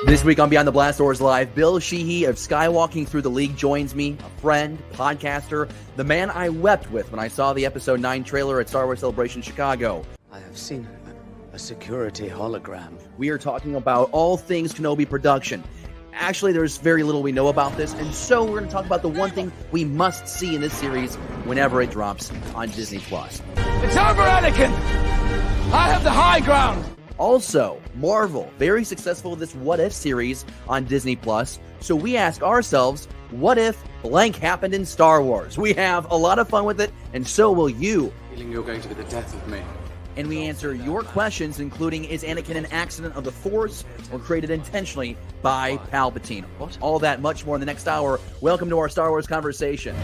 This week on Beyond the Blast Doors Live, Bill Sheehy of Skywalking Through the League joins me, a friend, podcaster, the man I wept with when I saw the Episode 9 trailer at Star Wars Celebration Chicago. I have seen a security hologram. We are talking about all things Kenobi production. Actually, there's very little we know about this, and so we're going to talk about the one thing we must see in this series whenever it drops on Disney+. It's over, Anakin! I have the high ground! Also, Marvel, very successful with this What If series on Disney+. So we ask ourselves, what if blank happened in Star Wars? We have a lot of fun with it, and so will you. Feeling you're going to be the death of me. And we answer your questions, including, is Anakin an accident of the Force or created intentionally by Palpatine? All that, much more in the next hour. Welcome to our Star Wars conversation.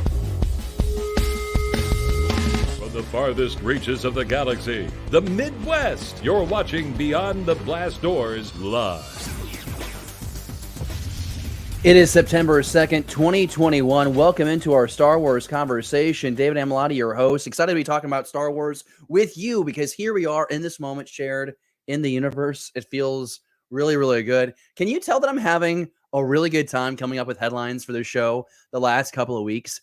From the farthest reaches of the galaxy, the Midwest, you're watching Beyond the Blast Doors Live. It is September 2nd, 2021. Welcome into our Star Wars conversation. David Amelotti, your host. Excited to be talking about Star Wars with you because here we are in this moment shared in the universe. It feels really, really good. Can you tell that I'm having a really good time coming up with headlines for the show the last couple of weeks?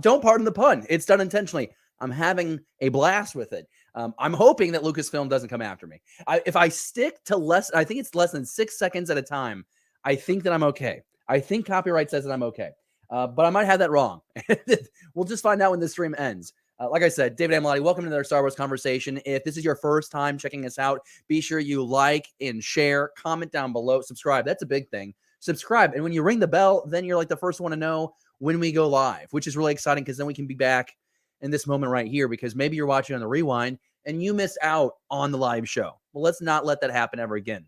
Don't pardon the pun. It's done intentionally. I'm having a blast with it. I'm hoping that Lucasfilm doesn't come after me. If I stick to I think it's less than 6 seconds at a time, I think that I'm okay. I think copyright says that I'm okay. But I might have that wrong. We'll just find out when the stream ends. Like I said, David Amelotti, welcome to their Star Wars conversation. If this is your first time checking us out, be sure you like and share, comment down below, subscribe. That's a big thing. Subscribe. And when you ring the bell, then you're like the first one to know when we go live, which is really exciting because then we can be back in this moment right here because maybe you're watching on the rewind and you missed out on the live show. Well, let's not let that happen ever again.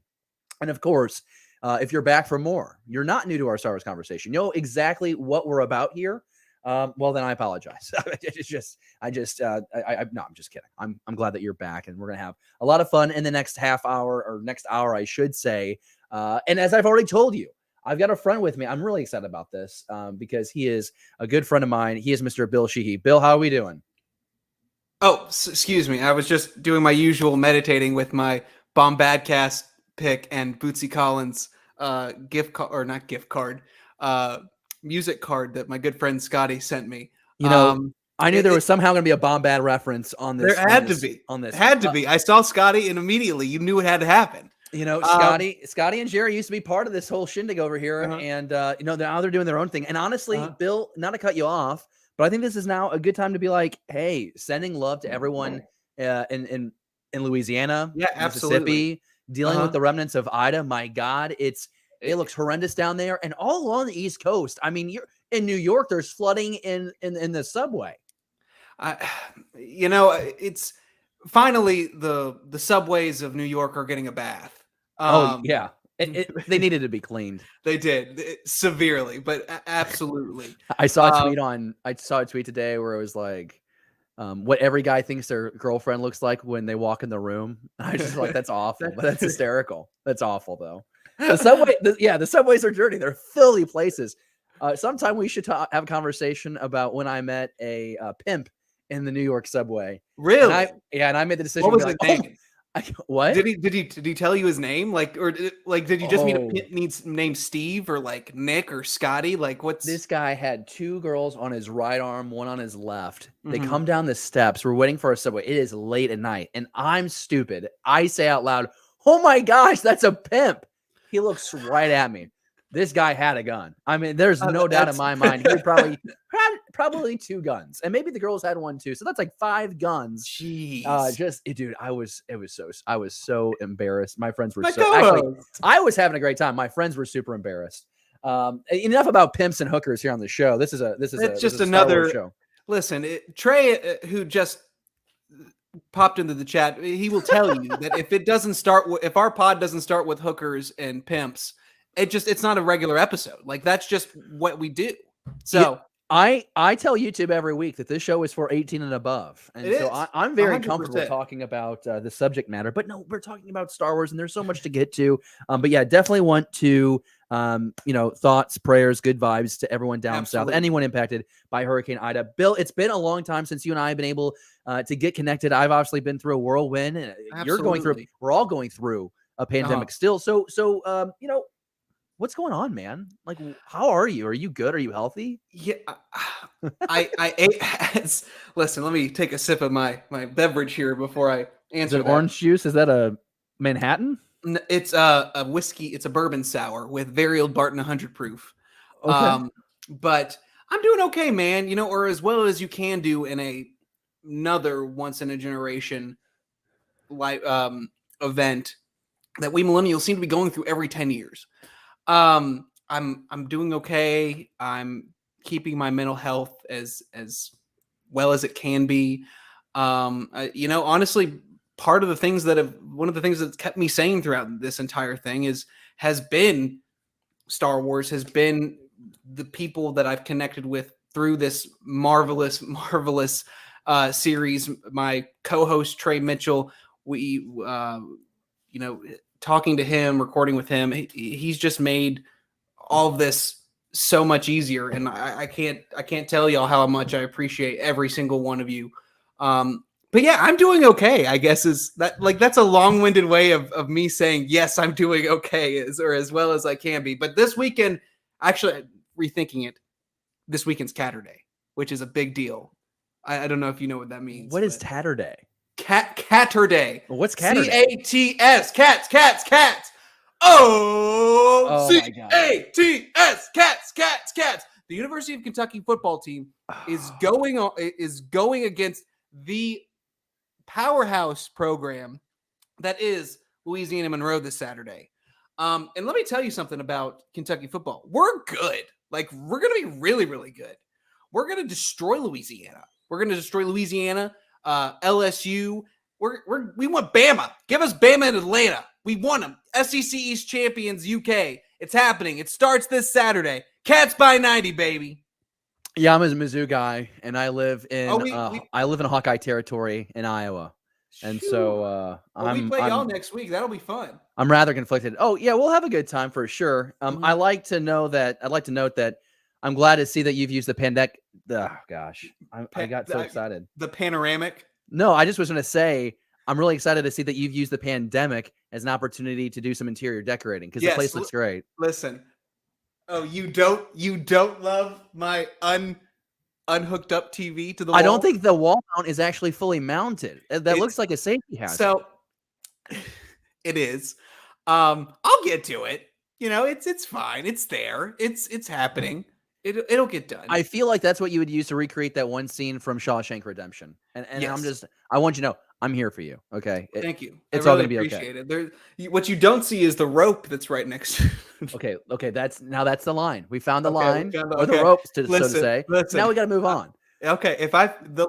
And of course, if you're back for more, you're not new to our Star Wars conversation, you know exactly what we're about here. Well, then I apologize. I'm just kidding. I'm glad that you're back and we're going to have a lot of fun in the next half hour or next hour, I should say. And as I've already told you, I've got a friend with me. I'm really excited about this because he is a good friend of mine. He is Mr. Bill Sheehy. Bill, how are we doing? Oh, excuse me. I was just doing my usual meditating with my Bombadcast pick and Bootsy Collins music card that my good friend Scotty sent me. You know, I knew there was somehow going to be a Bombad reference on this. There had to be. Had to be. I saw Scotty and immediately you knew it had to happen. You know, Scotty and Jerry used to be part of this whole shindig over here. And, now they're doing their own thing. And honestly, Bill, not to cut you off, but I think this is now a good time to be like, hey, sending love to everyone in Louisiana, Mississippi, dealing with the remnants of Ida. My God, it looks horrendous down there. And all along the East Coast. I mean, you're in New York, there's flooding in the subway. It's finally the subways of New York are getting a bath. Yeah. They needed to be cleaned. They did severely, but absolutely. I saw a tweet today where it was like, what every guy thinks their girlfriend looks like when they walk in the room. I just like, that's awful, but that's hysterical. That's awful though. The subways are dirty. They're filthy places. Sometime we should have a conversation about when I met a pimp in the New York subway. Really? And I made the decision. What was his name? What did he tell you his name? Did you just meet a pimp named Steve or like Nick or Scotty? Like what's this guy had two girls on his right arm, one on his left. They come down the steps. We're waiting for a subway. It is late at night, and I'm stupid. I say out loud, "Oh my gosh, that's a pimp!" He looks right at me. This guy had a gun. I mean, there's no doubt in my mind. He probably two guns, and maybe the girls had one too. So that's like 5 guns. Jeez. Dude, I was so embarrassed. My friends were I was having a great time. My friends were super embarrassed. Enough about pimps and hookers here on the show. This is just another show. Listen, Trey, who just popped into the chat, he will tell you that if our pod doesn't start with hookers and pimps, it's not a regular episode. Like that's just what we do. So I tell YouTube every week that this show is for 18 and above. And so I'm very 100%. Comfortable talking about the subject matter, but no, we're talking about Star Wars and there's so much to get to. But yeah, definitely want to, thoughts, prayers, good vibes to everyone down south, anyone impacted by Hurricane Ida. Bill, it's been a long time since you and I have been able to get connected. I've obviously been through a whirlwind. You're going through, we're all going through a pandemic still. So, you know, what's going on, man? Like, how are you? Are you good? Are you healthy? Yeah, I ate. Listen, let me take a sip of my beverage here before I answer. Is it that. orange juice? Is that a Manhattan? It's a whiskey. It's a bourbon sour with very old Barton 100 proof. Okay. But I'm doing okay, man. You know, or as well as you can do in another once in a generation like event that we millennials seem to be going through every 10 years. I'm doing okay. I'm keeping my mental health as well as it can be. You know, honestly, one of the things that's kept me sane throughout this entire thing has been Star Wars, has been the people that I've connected with through this marvelous series. My co-host Trey Mitchell, we you know, talking to him, recording with him, he's just made all of this so much easier. And I can't tell y'all how much I appreciate every single one of you. But yeah, I'm doing okay, I guess that's a long-winded way of me saying, yes, I'm doing okay as well as I can be. But this weekend, actually rethinking it, this weekend's Catterday, which is a big deal. I don't know if you know what that means. What is Tatterday? Catterday. Well, what's Catterday? C-A-T-S. Cats. Oh, C-A-T-S. Cats. The University of Kentucky football team is going against the powerhouse program that is Louisiana Monroe this Saturday. And let me tell you something about Kentucky football. We're good. Like, we're going to be really, really good. We're going to destroy Louisiana. LSU. We want Bama. Give us Bama in Atlanta. We want them. SEC East champions, UK. It's happening. It starts this Saturday. Cats by 90, baby. Yeah, I'm a Mizzou guy, and I live in Hawkeye territory in Iowa, and so we play y'all next week. That'll be fun. I'm rather conflicted. Oh yeah, we'll have a good time for sure. I'd like to note that I'm glad to see that you've used the pandemic. Oh gosh, I got so excited. The panoramic. No, I just was going to say I'm really excited to see that you've used the pandemic as an opportunity to do some interior decorating because the place looks great. Listen. Oh, you don't love my unhooked up TV to the wall? I don't think the wall mount is actually fully mounted. That looks like a safety hazard. So it is. I'll get to it. You know, it's fine. It's there. It's happening. It'll get done. I feel like that's what you would use to recreate that one scene from Shawshank Redemption. And yes. I want you to know I'm here for you. Okay. Thank you. It's really all going to be okay. It. What you don't see is the rope that's right next to it. Okay. That's the line. We found the line or the ropes, so to say. Now we got to move on. Okay. If the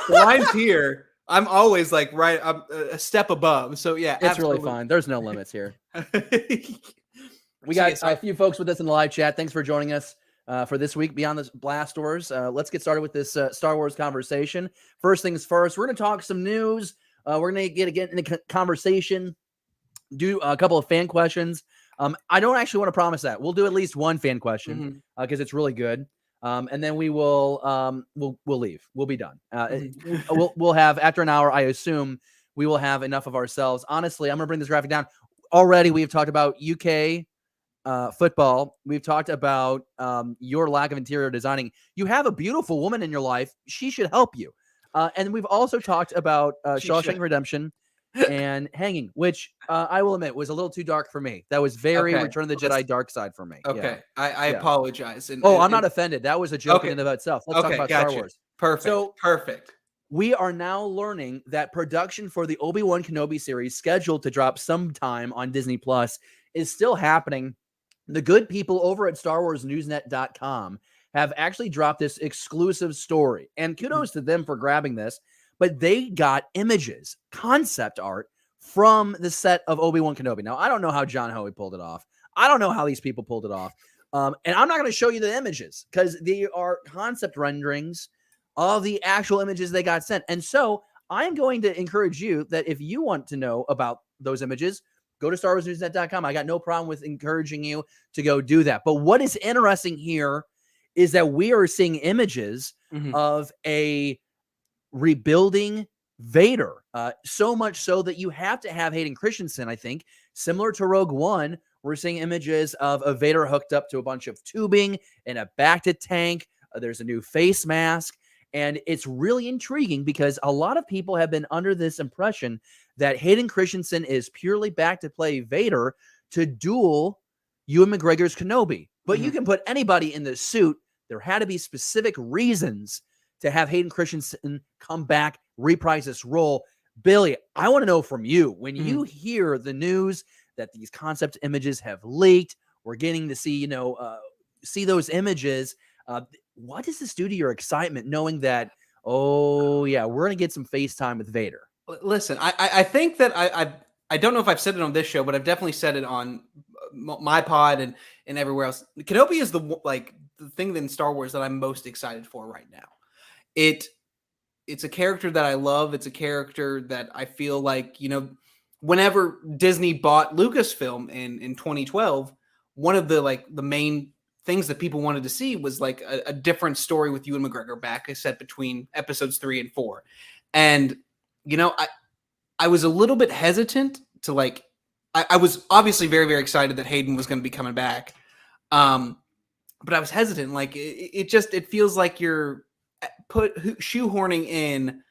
line's here, I'm always like I'm a step above. So yeah, it's really fine. There's no limits here. We got a few folks with us in the live chat. Thanks for joining us. For this week, Beyond the Blast Doors. Let's get started with this Star Wars conversation. First things first, we're going to talk some news. We're going to get into conversation, do a couple of fan questions. I don't actually want to promise that. We'll do at least one fan question because it's really good. And then we will we'll leave. We'll be done. We'll have, after an hour, I assume, we will have enough of ourselves. Honestly, I'm going to bring this graphic down. Already, we've talked about UK football. We've talked about your lack of interior designing. You have a beautiful woman in your life. She should help you. And we've also talked about Shawshank Redemption and Hanging, which I will admit was a little too dark for me. That was very Return of the Jedi dark side for me. Okay. Yeah. I apologize. I'm not offended. That was a joke in and of itself. Let's talk about Star Wars. Perfect. We are now learning that production for the Obi-Wan Kenobi series, scheduled to drop sometime on Disney Plus, is still happening. The good people over at StarWarsNewsNet.com have actually dropped this exclusive story. And kudos to them for grabbing this. But they got images, concept art from the set of Obi-Wan Kenobi. Now, I don't know how John Hoey pulled it off. I don't know how these people pulled it off. And I'm not going to show you the images because they are concept renderings of the actual images they got sent. And so I'm going to encourage you that if you want to know about those images, go to StarWarsNewsNet.com. I got no problem with encouraging you to go do that. But what is interesting here is that we are seeing images of a rebuilding Vader. So much so that you have to have Hayden Christensen, I think, similar to Rogue One. We're seeing images of a Vader hooked up to a bunch of tubing in a Bacta tank. There's a new face mask. And it's really intriguing because a lot of people have been under this impression that Hayden Christensen is purely back to play Vader to duel Ewan McGregor's Kenobi. But you can put anybody in the suit. There had to be specific reasons to have Hayden Christensen come back, reprise this role. Billy, I want to know from you, when you hear the news that these concept images have leaked, we're getting to see, see those images. What does this do to your excitement knowing that, oh yeah, we're going to get some FaceTime with Vader? Listen, I think that I don't know if I've said it on this show, but I've definitely said it on my pod and everywhere else. Kenobi is the thing in Star Wars that I'm most excited for right now. It's a character that I love. It's a character that I feel like, whenever Disney bought Lucasfilm in 2012, one of the main things that people wanted to see was like a different story with Ewan McGregor back, I said, between episodes 3 and 4. And, I was a little bit hesitant to I was obviously very, very excited that Hayden was going to be coming back. But I was hesitant. It feels like you're shoehorning in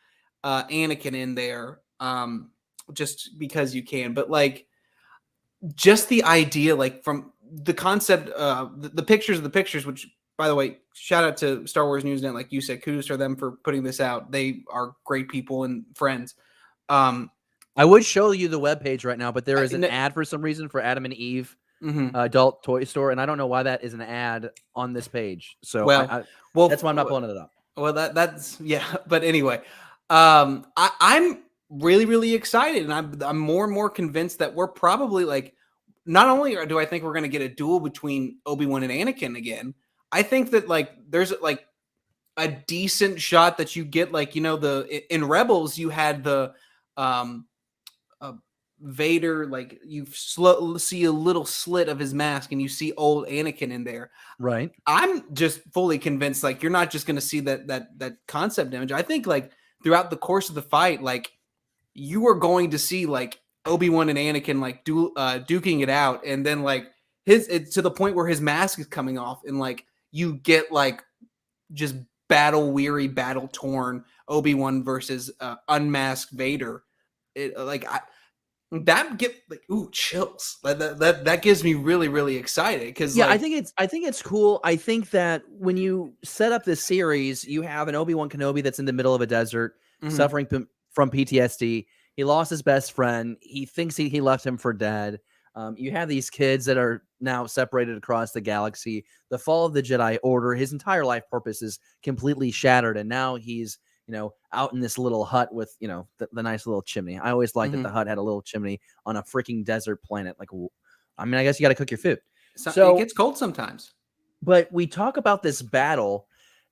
Anakin in there just because you can. But just the idea, from the concept, the pictures of the pictures, which, by the way, shout out to Star Wars Newsnet, like you said, kudos to them for putting this out. They are great people and friends. I would show you the webpage right now, but there is an ad for some reason for Adam and Eve adult toy store, and I don't know why that is an ad on this page. So well, that's why I'm not pulling it up. Well, that's yeah. But anyway, I'm really, really excited, and I'm more and more convinced that we're probably not only do I think we're going to get a duel between Obi-Wan and Anakin again, I think that there's a decent shot that you get in Rebels you had the Vader, you see a little slit of his mask and you see old Anakin in there. Right. I'm just fully convinced you're not just going to see that concept image. I think throughout the course of the fight, you are going to see Obi-Wan and Anakin duking it out, and then it's to the point where his mask is coming off, and you get just battle weary, battle torn Obi-Wan versus unmasked Vader. Chills. That gives me really, really excited because I think it's cool. I think that when you set up this series, you have an Obi-Wan Kenobi that's in the middle of a desert, suffering from PTSD. He lost his best friend. He thinks he left him for dead. You have these kids that are now separated across the galaxy. The fall of the Jedi Order, his entire life purpose is completely shattered, and now he's out in this little hut with the nice little chimney. I always liked that the hut had a little chimney on a freaking desert planet. I guess you got to cook your food. So it gets cold sometimes. But we talk about this battle,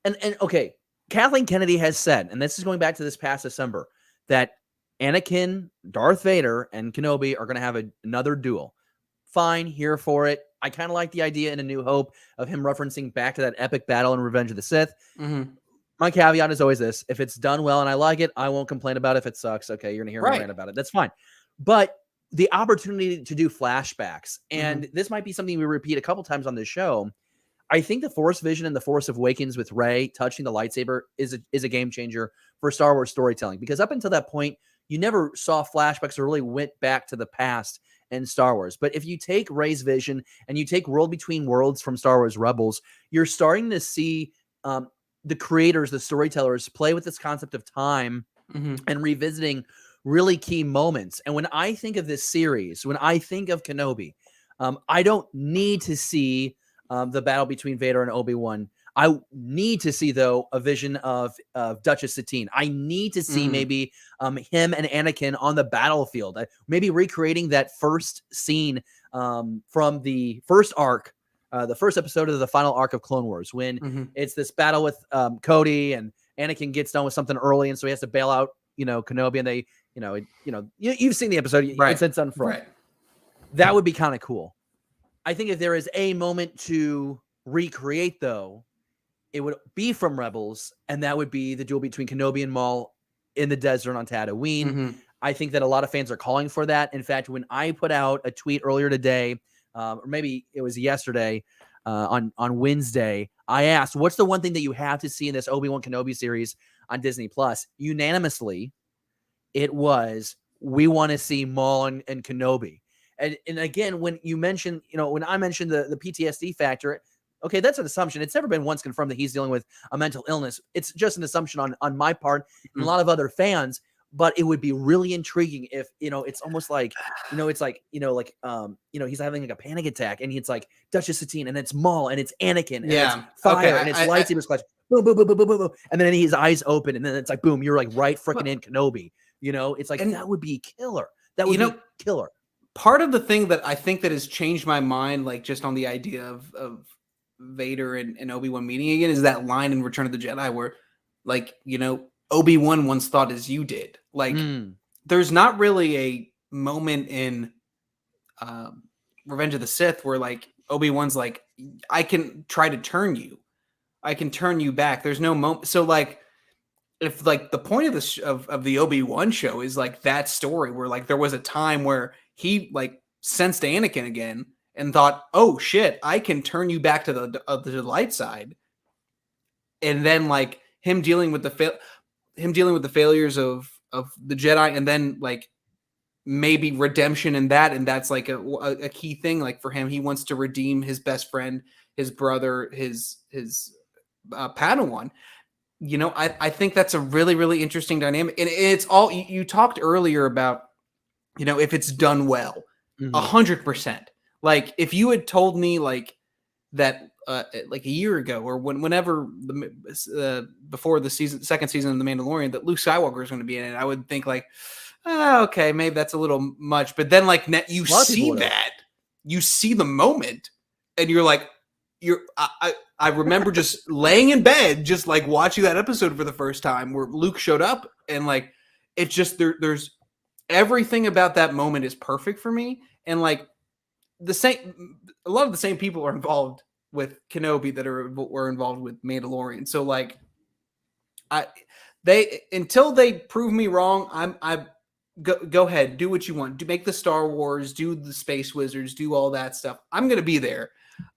and okay, Kathleen Kennedy has said, and this is going back to this past December, that Anakin, Darth Vader, and Kenobi are going to have another duel. Fine, here for it. I kind of like the idea in A New Hope of him referencing back to that epic battle in Revenge of the Sith. My caveat is always this: if it's done well and I like it, I won't complain about it. If it sucks, okay, you're going to hear me rant about it. That's fine. But the opportunity to do flashbacks, and this might be something we repeat a couple times on this show, I think the Force Vision and the Force Awakens with Rey touching the lightsaber is a game changer for Star Wars storytelling, because up until that point, you never saw flashbacks or really went back to the past in Star Wars. But if you take Rey's vision and you take World Between Worlds from Star Wars Rebels, you're starting to see the creators, the storytellers, play with this concept of time and revisiting really key moments. And when I think of this series, when I think of Kenobi, I don't need to see the battle between Vader and Obi-Wan. I need to see, though, a vision of Duchess Satine. I need to see maybe him and Anakin on the battlefield, maybe recreating that first scene from the first arc, the first episode of the final arc of Clone Wars, when it's this battle with Cody, and Anakin gets done with something early, and so he has to bail out, Kenobi, and they, you've seen the episode, right? It's unfurled. Right. That would be kind of cool. I think if there is a moment to recreate, though, it would be from Rebels, and that would be the duel between Kenobi and Maul in the desert on Tatooine. Mm-hmm. I think that a lot of fans are calling for that. In fact, when I put out a tweet earlier today, or maybe it was yesterday, on Wednesday, I asked, what's the one thing that you have to see in this Obi-Wan Kenobi series on Disney Plus? Unanimously, it was, we want to see Maul and Kenobi. And again, when you mentioned, when I mentioned the PTSD factor, okay, that's an assumption. It's never been once confirmed that he's dealing with a mental illness. It's just an assumption on my part and a lot of other fans. But it would be really intriguing if, it's almost like, it's like, he's having like a panic attack and it's like Duchess Satine and it's Maul and it's Anakin and it's fire and it's lightsabers clash, boom, boom, boom, boom, boom, boom, boom. And then his eyes open and then it's like, boom, you're like right freaking in Kenobi. It's like, that would be killer. That would be killer. Part of the thing that I think that has changed my mind, like just on the idea of Vader and Obi-Wan meeting again, is that line in Return of the Jedi where, like, Obi-Wan once thought as you did. Like, there's not really a moment in Revenge of the Sith where, like, Obi-Wan's like, I can try to turn you. I can turn you back. There's no moment. So, like, if, like, the point of the Obi-Wan show is, like, that story where, like, there was a time where he, like, sensed Anakin again and thought, oh, shit, I can turn you back to the light side. And then, like, him dealing with the failures of the Jedi, and then like maybe redemption in that, and that's like a key thing. Like for him, he wants to redeem his best friend, his brother, his Padawan. I think that's a really, really interesting dynamic, and it's all you talked earlier about. If it's done well, 100%. Like if you had told me like that. Like a year ago, or whenever before the second season of The Mandalorian, that Luke Skywalker is going to be in it, I would think like, okay, maybe that's a little much. But then like you see the moment, and you're like, I remember just laying in bed, just like watching that episode for the first time where Luke showed up, and like it's just there's everything about that moment is perfect for me, and like a lot of the same people are involved with Kenobi that were involved with Mandalorian. So like until they prove me wrong, I go ahead, do what you want. Do make the Star Wars, do the Space Wizards, do all that stuff. I'm going to be there.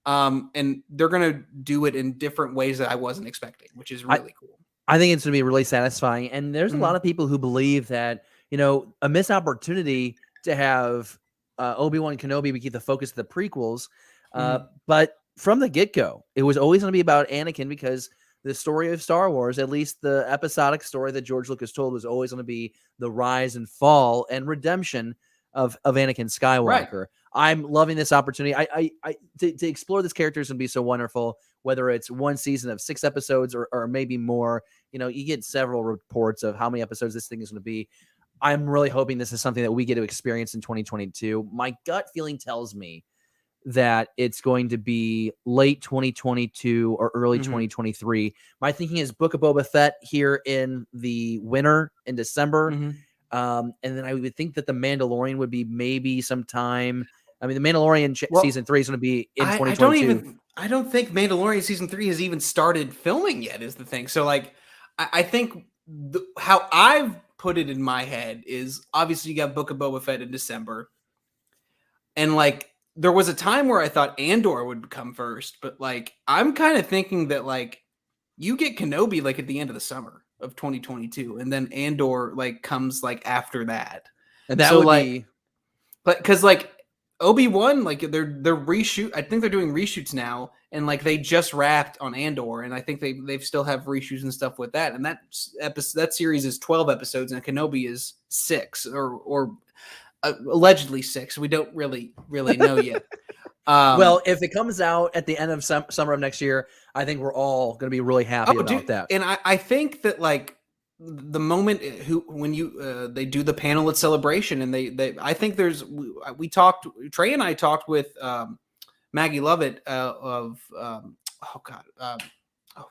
And they're going to do it in different ways that I wasn't expecting, which is really cool. I think it's going to be really satisfying. And there's a lot of people who believe that, a missed opportunity to have Obi-Wan Kenobi be the focus of the prequels. But from the get-go, it was always going to be about Anakin, because the story of Star Wars, at least the episodic story that George Lucas told, was always going to be the rise and fall and redemption of Anakin Skywalker. Right. I'm loving this opportunity. To explore this character is going to be so wonderful, whether it's one season of 6 episodes or maybe more. You get several reports of how many episodes this thing is going to be. I'm really hoping this is something that we get to experience in 2022. My gut feeling tells me that it's going to be late 2022 or early 2023. My thinking is Book of Boba Fett here in the winter in December. And then I would think that The Mandalorian would be maybe sometime. I mean, The Mandalorian season 3 is going to be in 2022. I don't think Mandalorian season 3 has even started filming yet, is the thing. So like, I think how I've put it in my head is obviously you got Book of Boba Fett in December. And like, there was a time where I thought Andor would come first, but like, I'm kind of thinking that like you get Kenobi like at the end of the summer of 2022, and then Andor like comes like after that. And that would be, but because like Obi-Wan, like they're reshoot. I think they're doing reshoots now, and like they just wrapped on Andor, and I think they still have reshoots and stuff with that. And that series is 12 episodes, and Kenobi is 6 or allegedly 6. We don't really know yet. Well, if it comes out at the end of summer of next year, I think we're all going to be really happy about that. And I think that like the moment when they do the panel at Celebration, and I think Trey and I talked with Maggie Lovett of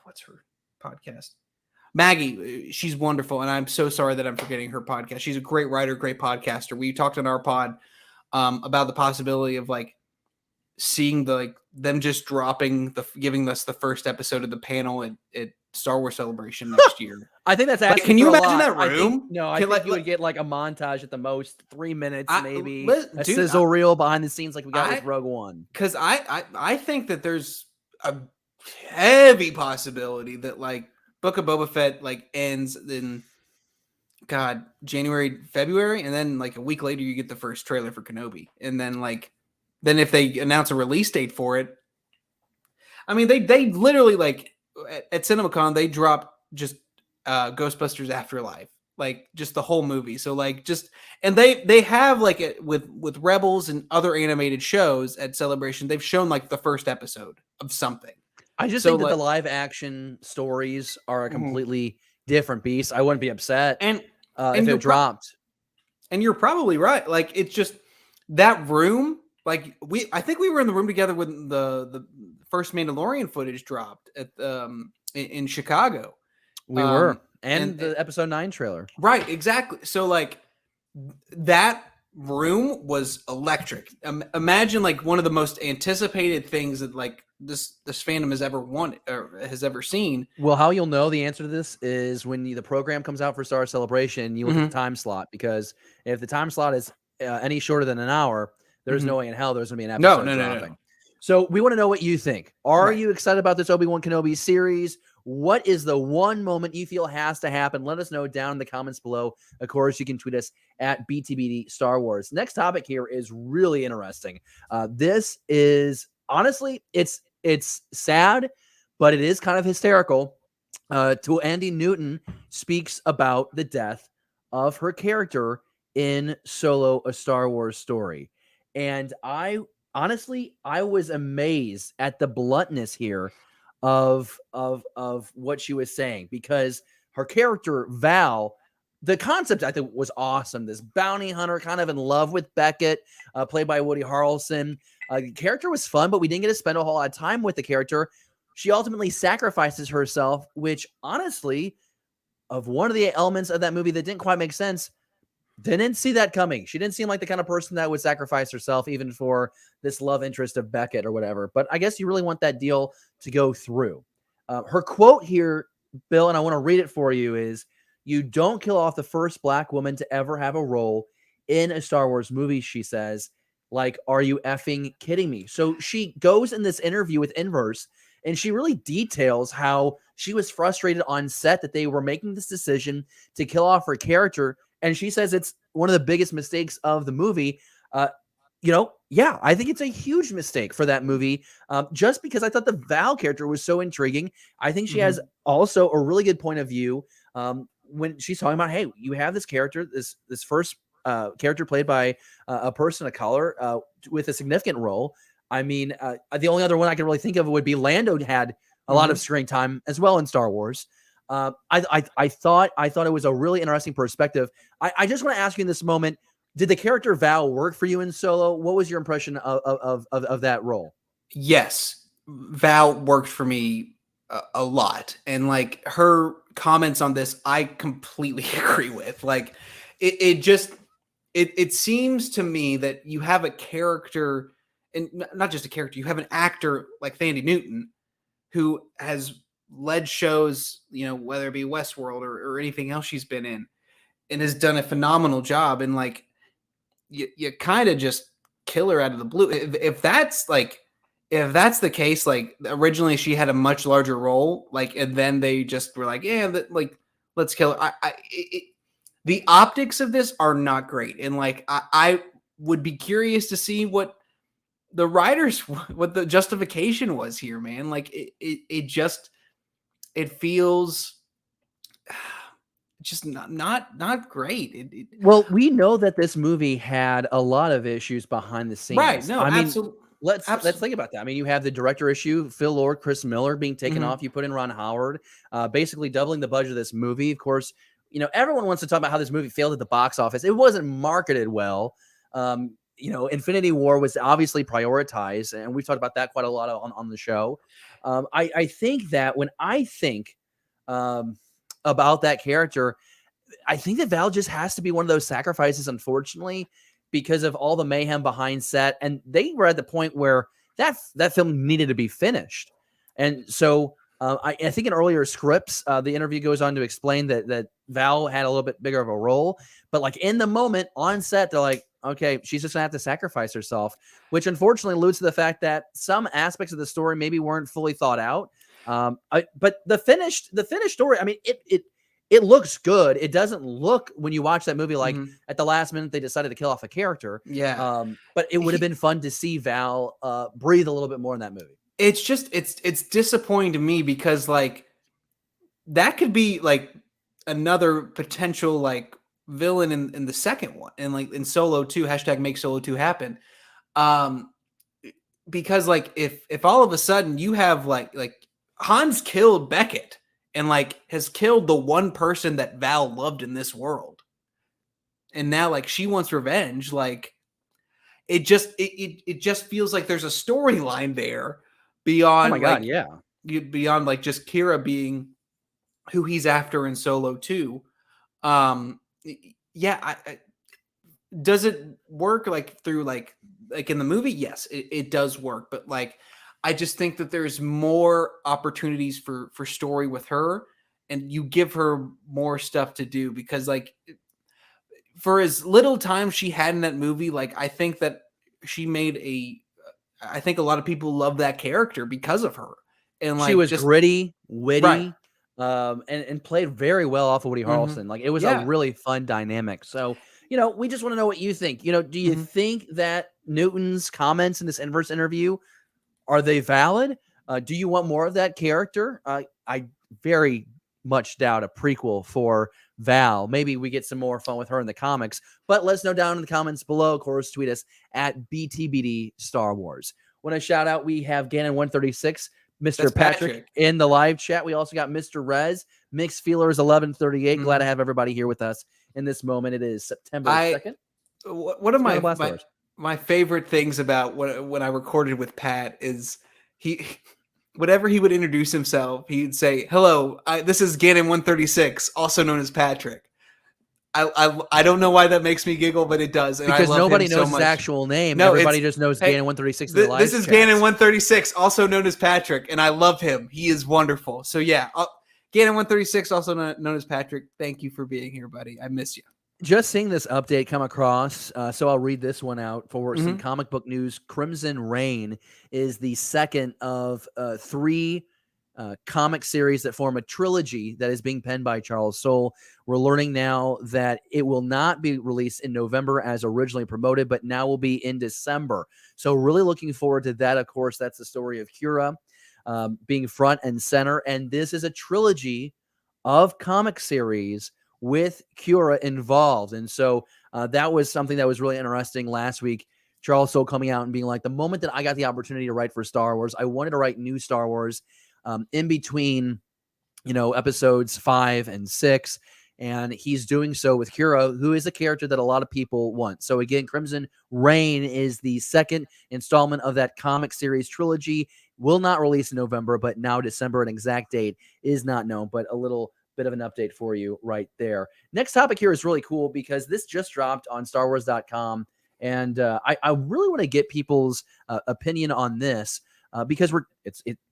what's her podcast? Maggie, she's wonderful, and I'm so sorry that I'm forgetting her podcast. She's a great writer, great podcaster. We talked on our pod about the possibility of like seeing them just giving us the first episode of the panel at Star Wars Celebration next year. I think that's Like, asking can you for a imagine lot. that I think, room? no, I think you would get like a montage at the most, 3 minutes, maybe a sizzle reel behind the scenes like we got with Rogue One. Because I think that there's a heavy possibility that like Book of Boba Fett like ends in January, February, and then like a week later you get the first trailer for Kenobi, and then if they announce a release date for it, I mean they literally like at CinemaCon they drop just Ghostbusters Afterlife, like just the whole movie. So like and they have like it with Rebels and other animated shows at Celebration, they've shown like the first episode of something. I just think that the live action stories are a completely different beast. I wouldn't be upset and if it dropped. And you're probably right. Like it's just that room. Like I think we were in the room together when the first Mandalorian footage dropped at in Chicago. We were, and the episode 9 trailer. Right, exactly. So like that room was electric. Imagine like one of the most anticipated things that like this fandom has ever wanted or has ever seen. Well, how you'll know the answer to this is when the program comes out for Star Wars Celebration, you look at the time slot, because if the time slot is any shorter than an hour, there's no way in hell there's going to be an episode dropping. No. So we want to know what you think. Are you excited about this Obi-Wan Kenobi series? What is the one moment you feel has to happen? Let us know down in the comments below. Of course, you can tweet us at BTBD Star Wars. Next topic here is really interesting. This is honestly, it's sad, but it is kind of hysterical. To Andy Newton speaks about the death of her character in Solo: A Star Wars Story. And I was amazed at the bluntness here of what she was saying, because her character Val, the concept I think was awesome. This bounty hunter kind of in love with Beckett, played by Woody Harrelson. The character was fun, but we didn't get to spend a whole lot of time with the character. She ultimately sacrifices herself, which honestly, of one of the elements of that movie that didn't quite make sense, didn't see that coming. She didn't seem like the kind of person that would sacrifice herself even for this love interest of Beckett or whatever. But I guess you really want that deal to go through. Her quote here, Bill, and I want to read it for you, is, "You don't kill off the first Black woman to ever have a role in a Star Wars movie," she says. Like, are you effing kidding me? So she goes in this interview with Inverse, and she really details how she was frustrated on set that they were making this decision to kill off her character. And she says it's one of the biggest mistakes of the movie. I think it's a huge mistake for that movie, just because I thought the Val character was so intriguing. I think she has also a really good point of view when she's talking about, hey, you have this character, this first character played by a person of color with a significant role. I mean, the only other one I can really think of would be Lando had a lot of screen time as well in Star Wars. I thought it was a really interesting perspective. I just want to ask you in this moment, did the character Val work for you in Solo? What was your impression of that role? Yes, Val worked for me a lot. And like her comments on this, I completely agree with. Like it seems to me that you have a character, and not just a character, you have an actor like Thandie Newton who has led shows, whether it be Westworld or anything else she's been in, and has done a phenomenal job. And like, you kind of just kill her out of the blue. If that's the case, like originally she had a much larger role, like, and then they just were like, let's kill her. The optics of this are not great. And like, I would be curious to see what the writers, what the justification was here, man. Like it feels just not great. Well, we know that this movie had a lot of issues behind the scenes. Right. No, I mean, let's think about that. I mean, you have the director issue, Phil Lord, Chris Miller being taken off. You put in Ron Howard, basically doubling the budget of this movie. Of course, everyone wants to talk about how this movie failed at the box office. It wasn't marketed well. Infinity War was obviously prioritized, and we've talked about that quite a lot on the show. I think that when I think about that character, I think that Val just has to be one of those sacrifices, unfortunately, because of all the mayhem behind set. And they were at the point where that film needed to be finished. And so I think in earlier scripts, the interview goes on to explain that Val had a little bit bigger of a role, but like in the moment on set, they're like, okay, she's just gonna have to sacrifice herself, which unfortunately alludes to the fact that some aspects of the story maybe weren't fully thought out. But the finished story, I mean, it looks good. It doesn't look, when you watch that movie, like at the last minute they decided to kill off a character. Yeah. But it would have been fun to see Val breathe a little bit more in that movie. It's just it's disappointing to me because like that could be like another potential like villain in the second one, and like in Solo 2, hashtag make Solo 2 happen. Because like if all of a sudden you have like Han's killed Beckett and like has killed the one person that Val loved in this world, and now like she wants revenge, like it just feels like there's a storyline there beyond. Oh my God, like, yeah. Beyond like just Kira being who he's after in Solo 2. Yeah, does it work like through like in the movie? Yes, it does work, but like I just think that there's more opportunities for story with her, and you give her more stuff to do, because like for as little time she had in that movie, like I think that she made I think a lot of people love that character because of her. And like she was just gritty, witty, right. And played very well off of Woody Harrelson. Like it was a really fun dynamic. So, we just want to know what you think. Do you think that Newton's comments in this Inverse interview, are they valid? Do you want more of that character? I very much doubt a prequel for Val. Maybe we get some more fun with her in the comics, but let us know down in the comments below. Of course, tweet us at BTBD Star Wars. Want to shout out, we have Gannon 136, Mr. That's Patrick in the live chat. We also got Mr. Rez, Mixed Feelers 1138. Glad to have everybody here with us in this moment. It is September 2nd. One of my favorite things about when I recorded with Pat is whenever he would introduce himself, he'd say, "Hello, this is Gannon 136, also known as Patrick." I don't know why that makes me giggle, but it does. And because I love nobody him knows so his much. actual name. No, everybody just knows Gannon 136 in the live This is chats. Gannon 136, also known as Patrick, and I love him. He is wonderful. So yeah, Gannon 136, also known as Patrick. Thank you for being here, buddy. I miss you. Just seeing this update come across, so I'll read this one out for some comic book news. Crimson Reign is the second of 3 comic series that form a trilogy that is being penned by Charles Soule. We're learning now that it will not be released in November as originally promoted, but now will be in December. So really looking forward to that. Of course, that's the story of Kira being front and center. And this is a trilogy of comic series with Kira involved. And so that was something that was really interesting last week. Charles Soule coming out and being like, the moment that I got the opportunity to write for Star Wars, I wanted to write new Star Wars in between, episodes 5 and 6. And he's doing so with Kira, who is a character that a lot of people want. So again, Crimson Reign is the second installment of that comic series trilogy. Will not release in November, but now December. An exact date is not known, but a little bit of an update for you right there. Next topic here is really cool because this just dropped on StarWars.com. And I really want to get people's opinion on this because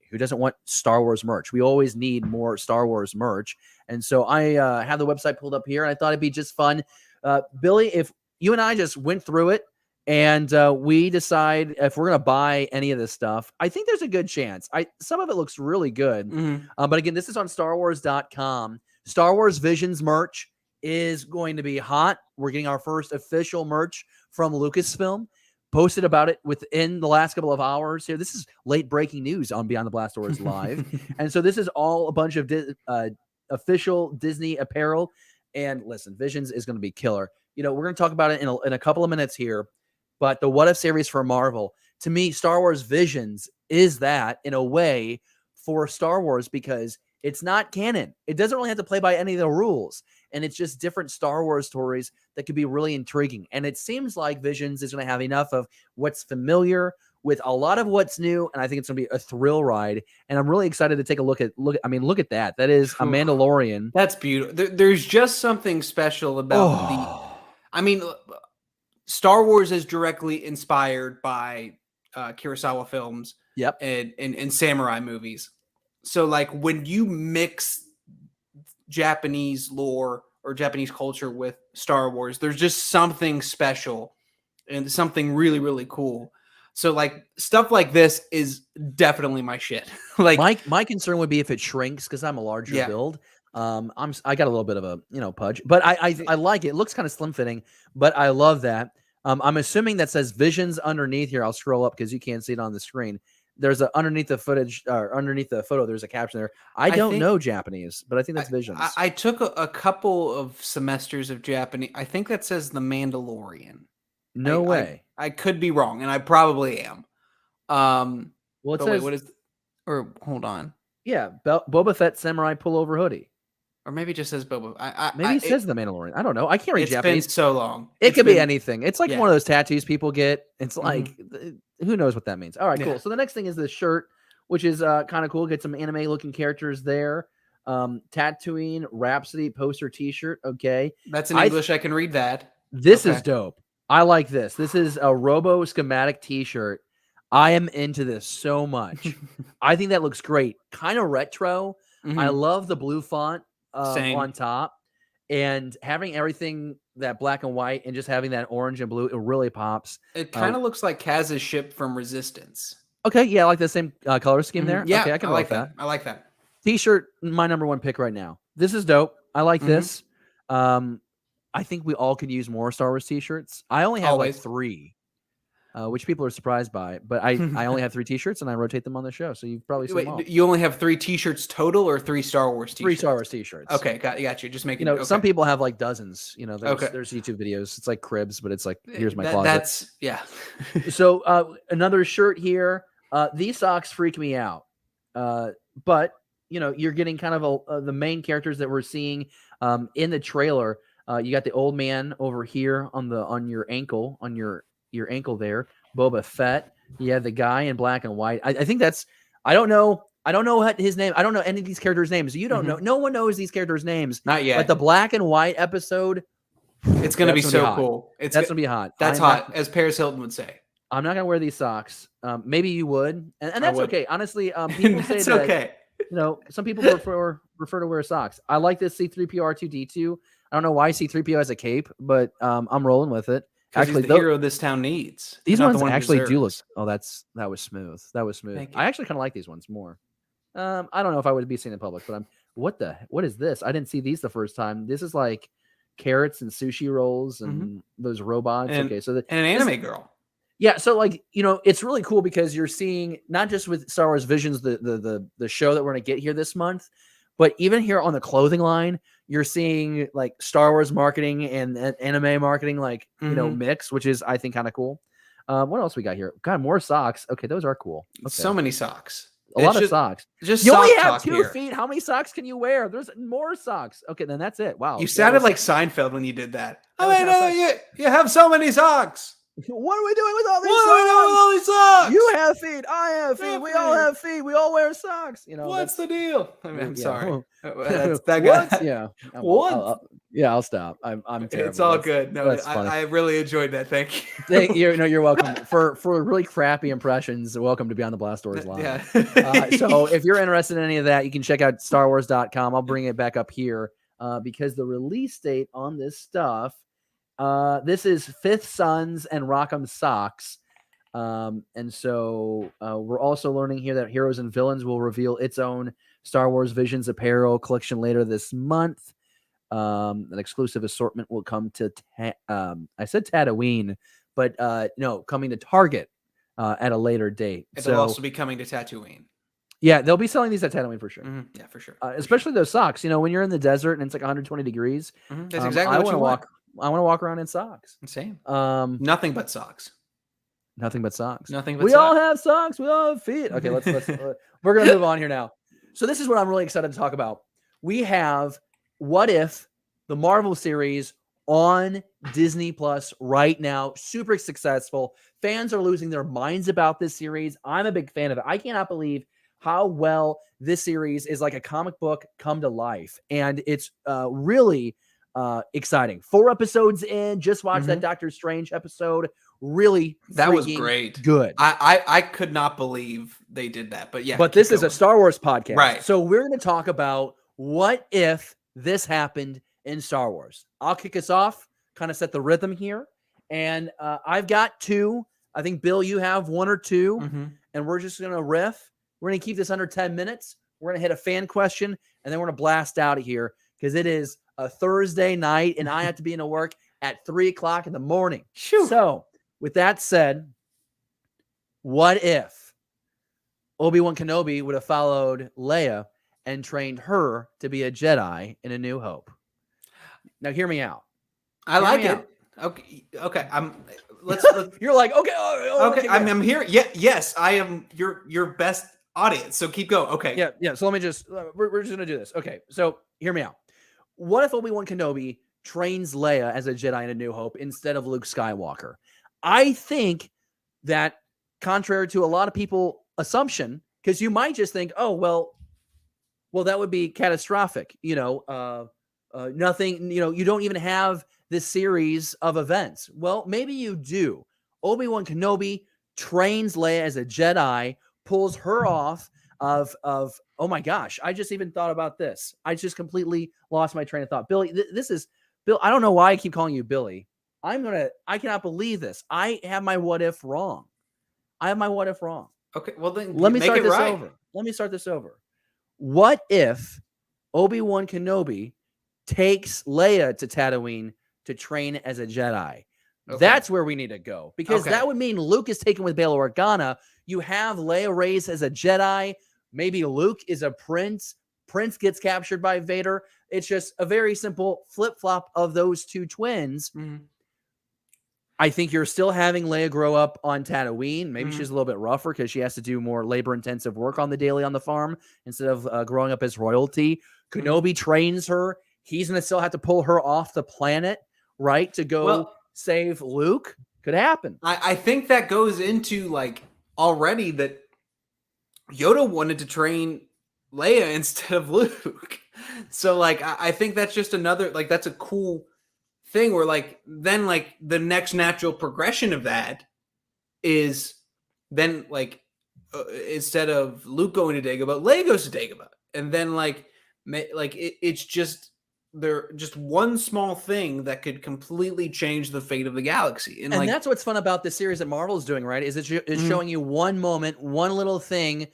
who doesn't want Star Wars merch? We always need more Star Wars merch. And so I have the website pulled up here, and I thought it'd be just fun. Billy, if you and I just went through it and we decide if we're going to buy any of this stuff, I think there's a good chance. Some of it looks really good. But again, this is on StarWars.com. Star Wars Visions merch is going to be hot. We're getting our first official merch from Lucasfilm. Posted about it within the last couple of hours here. This is late breaking news on Beyond the Blast Doors Live. And so this is all a bunch of official Disney apparel. And listen, Visions is going to be killer. We're going to talk about it in a couple of minutes here. But the What If series for Marvel, to me, Star Wars Visions is that in a way for Star Wars because it's not canon. It doesn't really have to play by any of the rules. And it's just different Star Wars stories that could be really intriguing. And it seems like Visions is going to have enough of what's familiar with a lot of what's new. And I think it's going to be a thrill ride. And I'm really excited to take a look at that. That is a Mandalorian. That's beautiful. There's just something special about Star Wars is directly inspired by Kurosawa films. Yep. And samurai movies. So like when you mix Japanese lore or Japanese culture with Star Wars, there's just something special and something really, really cool. So like stuff like this is definitely my shit. Like my concern would be if it shrinks because I'm a larger Yeah. build. I got a little bit of a pudge, but I like it. It looks kind of slim fitting, but I love that. I'm assuming that says Visions underneath here. I'll scroll up because you can't see it on the screen. There's a underneath the footage or underneath the photo. There's a caption there. I don't know Japanese, but I think that's Visions. I took a couple of semesters of Japanese. I think that says The Mandalorian. No way. I could be wrong, and I probably am. Well, it but says, wait, what is? Or hold on, yeah, Boba Fett samurai pullover hoodie. or maybe it just says Boba. Maybe it says The Mandalorian. I don't know. I can't read It's Japanese. been so long. It It's could be been- anything. It's like yeah. one of those tattoos people get. It's like, who knows what that means? All right, cool. Yeah. So the next thing is this shirt, which is kind of cool. Get some anime looking characters there. Tatooine Rhapsody poster T-shirt. Okay, That's in English. I can read that. this Okay. is dope. I like this. This is a Robo schematic T-shirt. I am into this so much. I think that looks great. Kind of retro. Mhm. I love the blue font Same. on top, and having everything that black and white and just having that orange and blue, it really pops. It kind of looks like Kaz's ship from Resistance. Okay, yeah, I like the same color scheme there. Yeah, Okay, I can like like that. I like that. T-shirt, my number one pick right now. This is dope. I like this. I think we all could use more Star Wars T-shirts. I only have Always. like 3, which people are surprised by. But I only have 3 T-shirts and I rotate them on the show, so you've probably seen them all. Wait, you only have 3 T-shirts total, or 3 Star Wars T-shirts? 3 Star Wars T-shirts. Okay, got you. Just making. Some people have like dozens. There's, Okay. there's YouTube videos. It's like cribs, but it's like here's my That- closet. That's yeah. So another shirt here. These socks freak me out. But you're getting kind of the main characters that we're seeing in the trailer. You got the old man over here on your ankle, on your ankle there, Boba Fett. You have the guy in black and white. I think that's, I don't know what his name. I don't know any of these characters' names. You don't know. No one knows these characters' names. Not yet. But the black and white episode, It's gonna be that's so hot. cool. That's gonna be hot. That's I'm hot, not- as Paris Hilton would say. I'm not gonna wear these socks. Maybe you would, and that's would. okay. Honestly, people say That's that, okay. some people prefer to wear socks. I like this C-3PO R2-D2. I don't know why C-3PO has a cape, but I'm rolling with it. Actually, Actually, the hero this town needs. these not the ones one actually do look. deserves. Oh, that was smooth. That was smooth. Thank you. I actually kind of like these ones more. I don't know if I would be seen in public, but what is this? I didn't see these the first time. This is like carrots and sushi rolls and those robots. And- okay, so And an anime girl. yeah, so like it's really cool because you're seeing not just with Star Wars Visions, the show that we're gonna get here this month, but even here on the clothing line, you're seeing like Star Wars marketing and anime marketing, like mix, which is I think kind of cool. What else we got here? God, more socks. Okay, those are cool. Okay. So many socks. a lot of socks. Just You only sock have talk 2 here. feet. How many socks can you wear? There's more socks. Okay, then that's it. Wow. You Yeah, sounded that's- like Seinfeld when you did that. That was not You have so many socks. What are we doing with all these What socks? are we doing with all these socks? You have feet. I have feet. have We all feet. have feet. We all wear socks. What's the deal? I'm yeah. sorry. That's that guy. What? Yeah. What? I'll stop. I'm terrible. It's all That's- good. No, that's funny. I really enjoyed that. Thank you. You're welcome. For really crappy impressions, welcome to Beyond the Blast Doors Live. Yeah. So if you're interested in any of that, you can check out StarWars.com. I'll bring it back up here because the release date on this stuff, this is Fifth Sons and Rock'em Socks. And so we're also learning here that Heroes and Villains will reveal its own Star Wars Visions apparel collection later this month. An exclusive assortment will come to I said Tatooine, but no, coming to Target at a later date. It'll also be coming to Tatooine. Yeah, they'll be selling these at Tatooine for sure. Yeah, for sure. Especially those socks. When you're in the desert and it's like 120 degrees, That's exactly I what want you to want. walk. I want to walk around in socks. Same. Nothing Nothing but socks. but socks. Nothing but We socks. all have socks. We all have feet. Okay, let's we're gonna move on here now. So this is what I'm really excited to talk about. We have What If, the Marvel series on Disney Plus right now. Super successful. Fans are losing their minds about this series. I'm a big fan of it. I cannot believe how well this series is like a comic book come to life. And it's really exciting. 4 episodes in. Just watched that Doctor Strange episode really That was freaking great. good. I could not believe they did that, but yeah. But this is a Star Wars podcast. Right. So we're going to talk about what if this happened in Star Wars. I'll kick us off, kind of set the rhythm here. And I've got two. I think, Bill, you have one or two. Mm-hmm. And we're just going to riff. We're going to keep this under 10 minutes. We're going to hit a fan question. And then we're going to blast out of here because it is a Thursday night. And I have to be into work at 3 o'clock in the morning. So with that said, what if Obi-Wan Kenobi would have followed Leia and trained her to be a Jedi in A New Hope? Now, hear me out. I like it. Okay. Let's You're like, okay. Okay. I'm here. Yeah. Yes, I am your best audience. So keep going. Okay. Yeah. So let me just, we're just going to do this. Okay. So hear me out. What if Obi-Wan Kenobi trains Leia as a Jedi in A New Hope instead of Luke Skywalker? I think that, contrary to a lot of people assumption, because you might just think, oh, well, that would be catastrophic. Nothing, you don't even have this series of events. Well, maybe you do. Obi-Wan Kenobi trains Leia as a Jedi, pulls her off of oh my gosh, I just even thought about this. I just completely lost my train of thought. Billy, this is Bill. I don't know why I keep calling you Billy. I cannot believe this. I have my what if wrong. Okay. Well, then Let me start this over. What if Obi-Wan Kenobi takes Leia to Tatooine to train as a Jedi? Okay. That's where we need to go, because that would mean Luke is taken with Bail Organa. You have Leia raised as a Jedi. Maybe Luke is a prince. Prince gets captured by Vader. It's just a very simple flip-flop of those two twins. Mm-hmm. I think you're still having Leia grow up on Tatooine. Maybe she's a little bit rougher because she has to do more labor-intensive work on the daily on the farm instead of growing up as royalty. Kenobi trains her. He's going to still have to pull her off the planet, right, to go save Luke. Could happen. I think that goes into, like, already that Yoda wanted to train Leia instead of Luke. So, like, I think that's just another, like, that's a cool thing where, like, then, like, the next natural progression of that is then, like, instead of Luke going to Dagobah, Leia goes to Dagobah. And then, it's just, they're just one small thing that could completely change the fate of the galaxy. And that's what's fun about this series that Marvel's doing, right? Is it's showing you one moment, one little thing.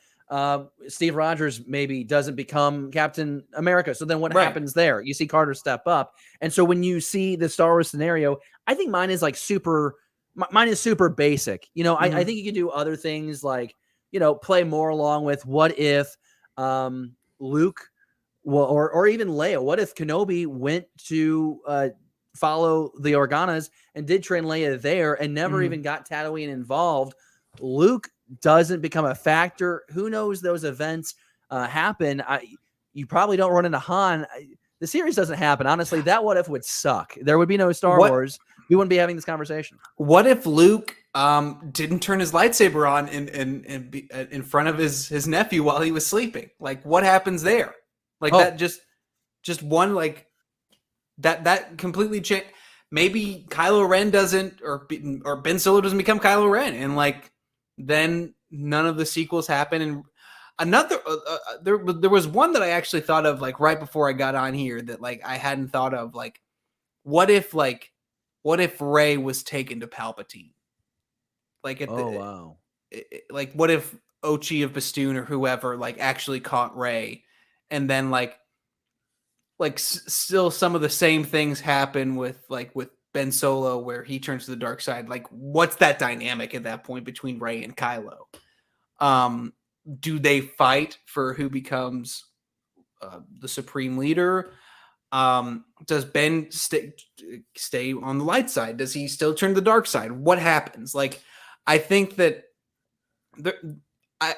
Steve Rogers maybe doesn't become Captain America. So then what happens there? You see Carter step up. And so when you see the Star Wars scenario, I think mine is super basic. I think you can do other things like, play more along with what if Luke, or even Leia, what if Kenobi went to follow the Organas and did train Leia there and never even got Tatooine involved? Luke doesn't become a factor. Who knows? Those events happen. You probably don't run into Han. The series doesn't happen. Honestly, that what if would suck. There would be no Star Wars. We wouldn't be having this conversation. What if Luke didn't turn his lightsaber on in front of his nephew while he was sleeping? Like, what happens there? Like that just one, like that completely changed. Maybe Kylo Ren doesn't, or Ben Solo doesn't become Kylo Ren, and like then none of the sequels happen. And another there was one that I actually thought of like right before I got on here that like I hadn't thought of. Like what if Rey was taken to Palpatine? Like like what if Ochi of Bastoon or whoever like actually caught Rey? And then like still some of the same things happen with Ben Solo where he turns to the dark side. Like what's that dynamic at that point between Rey and Kylo? Do they fight for who becomes the supreme leader? Does Ben stay on the light side? Does he still turn to the dark side? What happens? Like I think that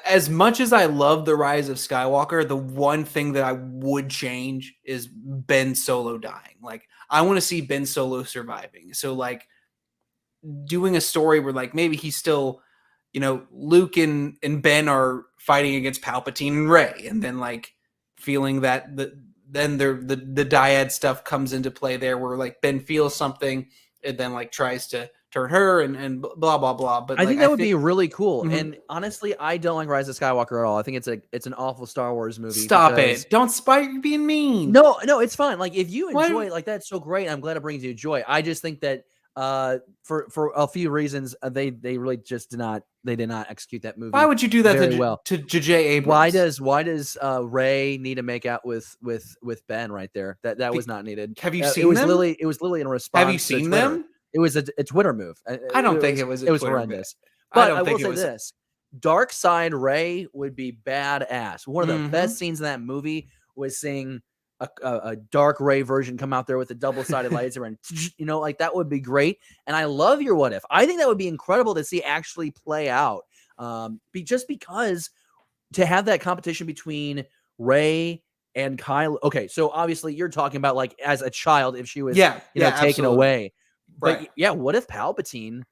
as much as I love The Rise of Skywalker, the one thing that I would change is Ben Solo dying. Like, I want to see Ben Solo surviving. So, like, doing a story where, like, maybe he's still, Luke and Ben are fighting against Palpatine and Rey, and then, like, feeling that then the dyad stuff comes into play there where, like, Ben feels something and then, like, tries to turn her and blah blah blah. But I think that would be really cool. Mhm. And honestly, I don't like Rise of Skywalker at all. I think it's an awful Star Wars movie. Stop because- it! Don't spite you being mean. No, it's fine. Like if you Why- enjoy it, like that's so great. I'm glad it brings you joy. I just think that for a few reasons they really just did not execute that movie. Why would you do that very to well. to J. Abrams? Why does Ray need to make out with Ben right there? That was not needed. Have you It seen was them? Lily. It was Lily in response. Have you to seen Twitter. them? It was a Twitter move. I don't think it was a It was Twitter horrendous. move. But I I don't will think it say was. this: Dark Side Ray would be badass. One of the Mhm. best scenes in that movie was seeing a dark Ray version come out there with a double-sided lightsaber, and like that would be great. And I love your what if. I think that would be incredible to see actually play out. Just because to have that competition between Ray and Kylo. Okay, so obviously you're talking about like as a child if she was taken absolutely. away. But Right. yeah, what if Palpatine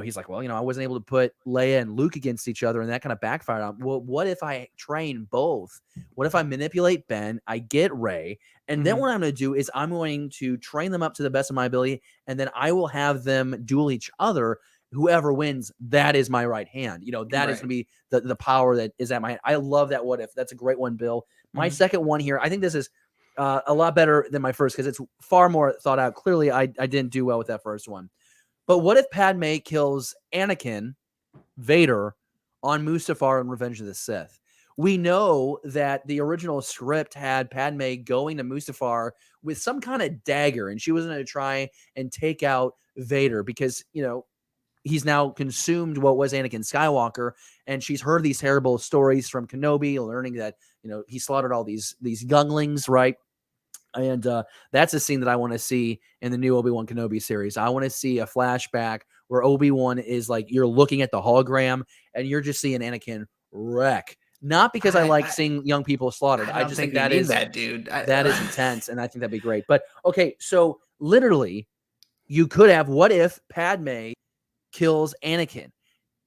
he's like, well, I wasn't able to put Leia and Luke against each other, and that kind of backfired on. Well, what if I train both? What if I manipulate Ben? I get Rey, and then Mhm. what I'm going to do is I'm going to train them up to the best of my ability, and then I will have them duel each other. Whoever wins, that is my right hand. That is Right. going to be the power that is at my hand. I love that. What if? That's a great one, Bill. My Mhm. second one here, I think this is a lot better than my first because it's far more thought out. Clearly, I didn't do well with that first one. But what if Padme kills Anakin, Vader, on Mustafar in Revenge of the Sith? We know that the original script had Padme going to Mustafar with some kind of dagger, and she was going to try and take out Vader because, he's now consumed what was Anakin Skywalker, and she's heard these terrible stories from Kenobi, learning that, he slaughtered all these younglings, right? And that's a scene that I want to see in the new Obi-Wan Kenobi series. I want to see a flashback where Obi-Wan is like, you're looking at the hologram and you're just seeing Anakin wreck. Not because I like seeing young people slaughtered. I just think that is that, dude. That is intense, and I think that'd be great. But okay, so literally, you could have what if Padme kills Anakin?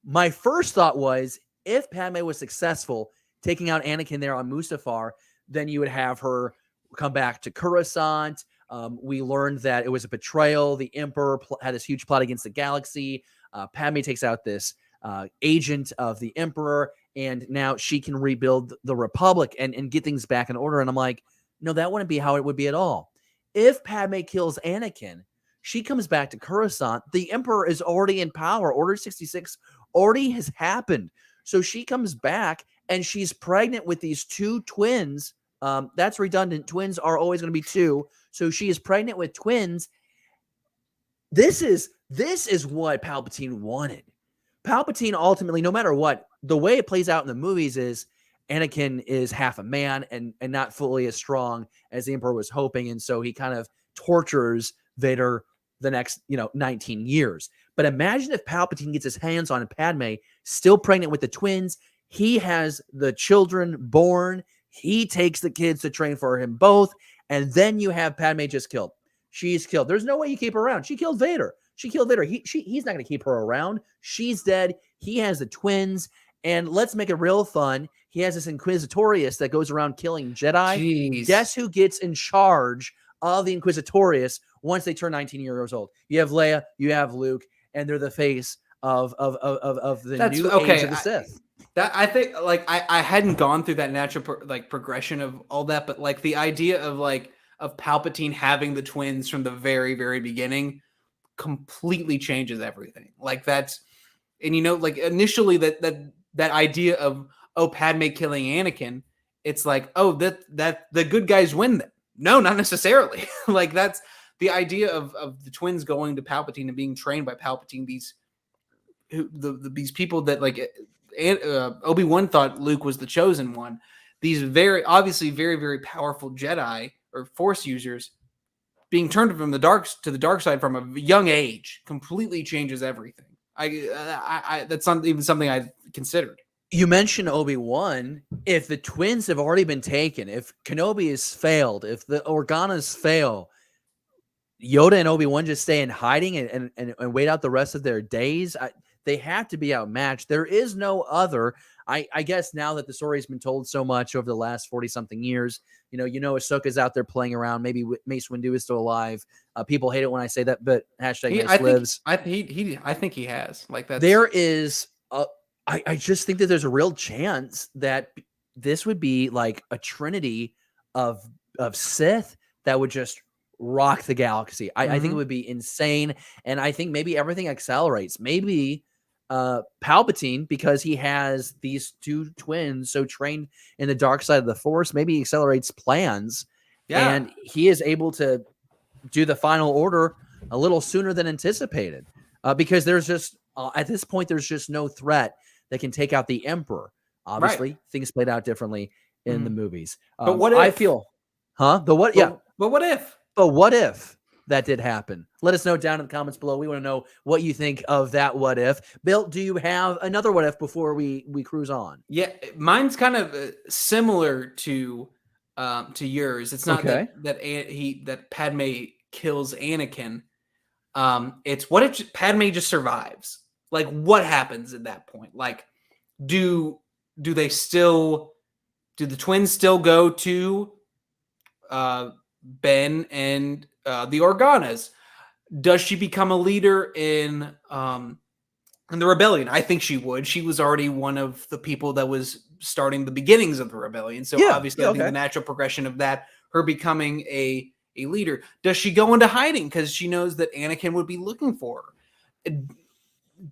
My first thought was if Padme was successful taking out Anakin there on Mustafar, then you would have her come back to Coruscant. We learned that it was a betrayal. The Emperor had this huge plot against the galaxy. Padme takes out this agent of the Emperor, and now she can rebuild the Republic and get things back in order. And I'm like, no, that wouldn't be how it would be at all. If Padme kills Anakin, she comes back to Coruscant. The Emperor is already in power. Order 66 already has happened. So she comes back, and she's pregnant with these two twins. That's redundant. Twins are always going to be two. So she is pregnant with twins. This is what Palpatine wanted. Palpatine ultimately, no matter what, the way it plays out in the movies is Anakin is half a man and not fully as strong as the Emperor was hoping. And so he kind of tortures Vader the next, 19 years. But imagine if Palpatine gets his hands on Padme, still pregnant with the twins. He has the children born. He takes the kids to train for him both. And then you have Padme just killed. She's killed. There's no way you keep her around. She killed Vader. He's not going to keep her around. She's dead. He has the twins. And let's make it real fun. He has this Inquisitorius that goes around killing Jedi. Jeez. Guess who gets in charge of the Inquisitorius once they turn 19 years old? You have Leia, you have Luke, and they're the face of the new age of the Sith. That I think, I hadn't gone through that natural progression of all that, but like the idea of Palpatine having the twins from the very, very beginning completely changes everything. Like that's, and initially that idea of Padme killing Anakin, it's like, that the good guys win then. No, not necessarily. Like that's the idea of the twins going to Palpatine and being trained by Palpatine. These people that Obi-Wan thought Luke was the chosen one. These very obviously very, very powerful Jedi or Force users being turned from the dark to the dark side from a young age completely changes everything. That's not even something I considered. You mentioned Obi-Wan. If the twins have already been taken, if Kenobi has failed, if the Organas fail, Yoda and Obi-Wan just stay in hiding and wait out the rest of their days. They have to be outmatched. There is no other. I guess now that the story has been told so much over the last 40 something years, Ahsoka's out there playing around. Maybe Mace Windu is still alive. People hate it when I say that, but hashtag Mace lives. I think he has. Like that's there is. I just think that there's a real chance that this would be like a trinity of Sith that would just rock the galaxy. I think it would be insane, and I think maybe everything accelerates. Maybe Palpatine, because he has these two twins so trained in the dark side of the Force, maybe he accelerates plans, and he is able to do the final order a little sooner than anticipated, because there's just at this point there's just no threat that can take out the Emperor. Obviously, things played out differently in the movies. But what if? I feel, the what? But what if? But what if that did happen? Let us know down in the comments below. We want to know what you think of that what if. Bill, do you have another what if before we cruise on? Yeah, mine's kind of similar to yours. It's not that Padme kills Anakin. It's what if Padme just survives? Like, what happens at that point? Like, do the twins still go to Ben and the Organas? Does she become a leader in the rebellion? I think she would. She was already one of the people that was starting the beginnings of the rebellion. So obviously, I think the natural progression of that, her becoming a leader. Does she go into hiding because she knows that Anakin would be looking for her?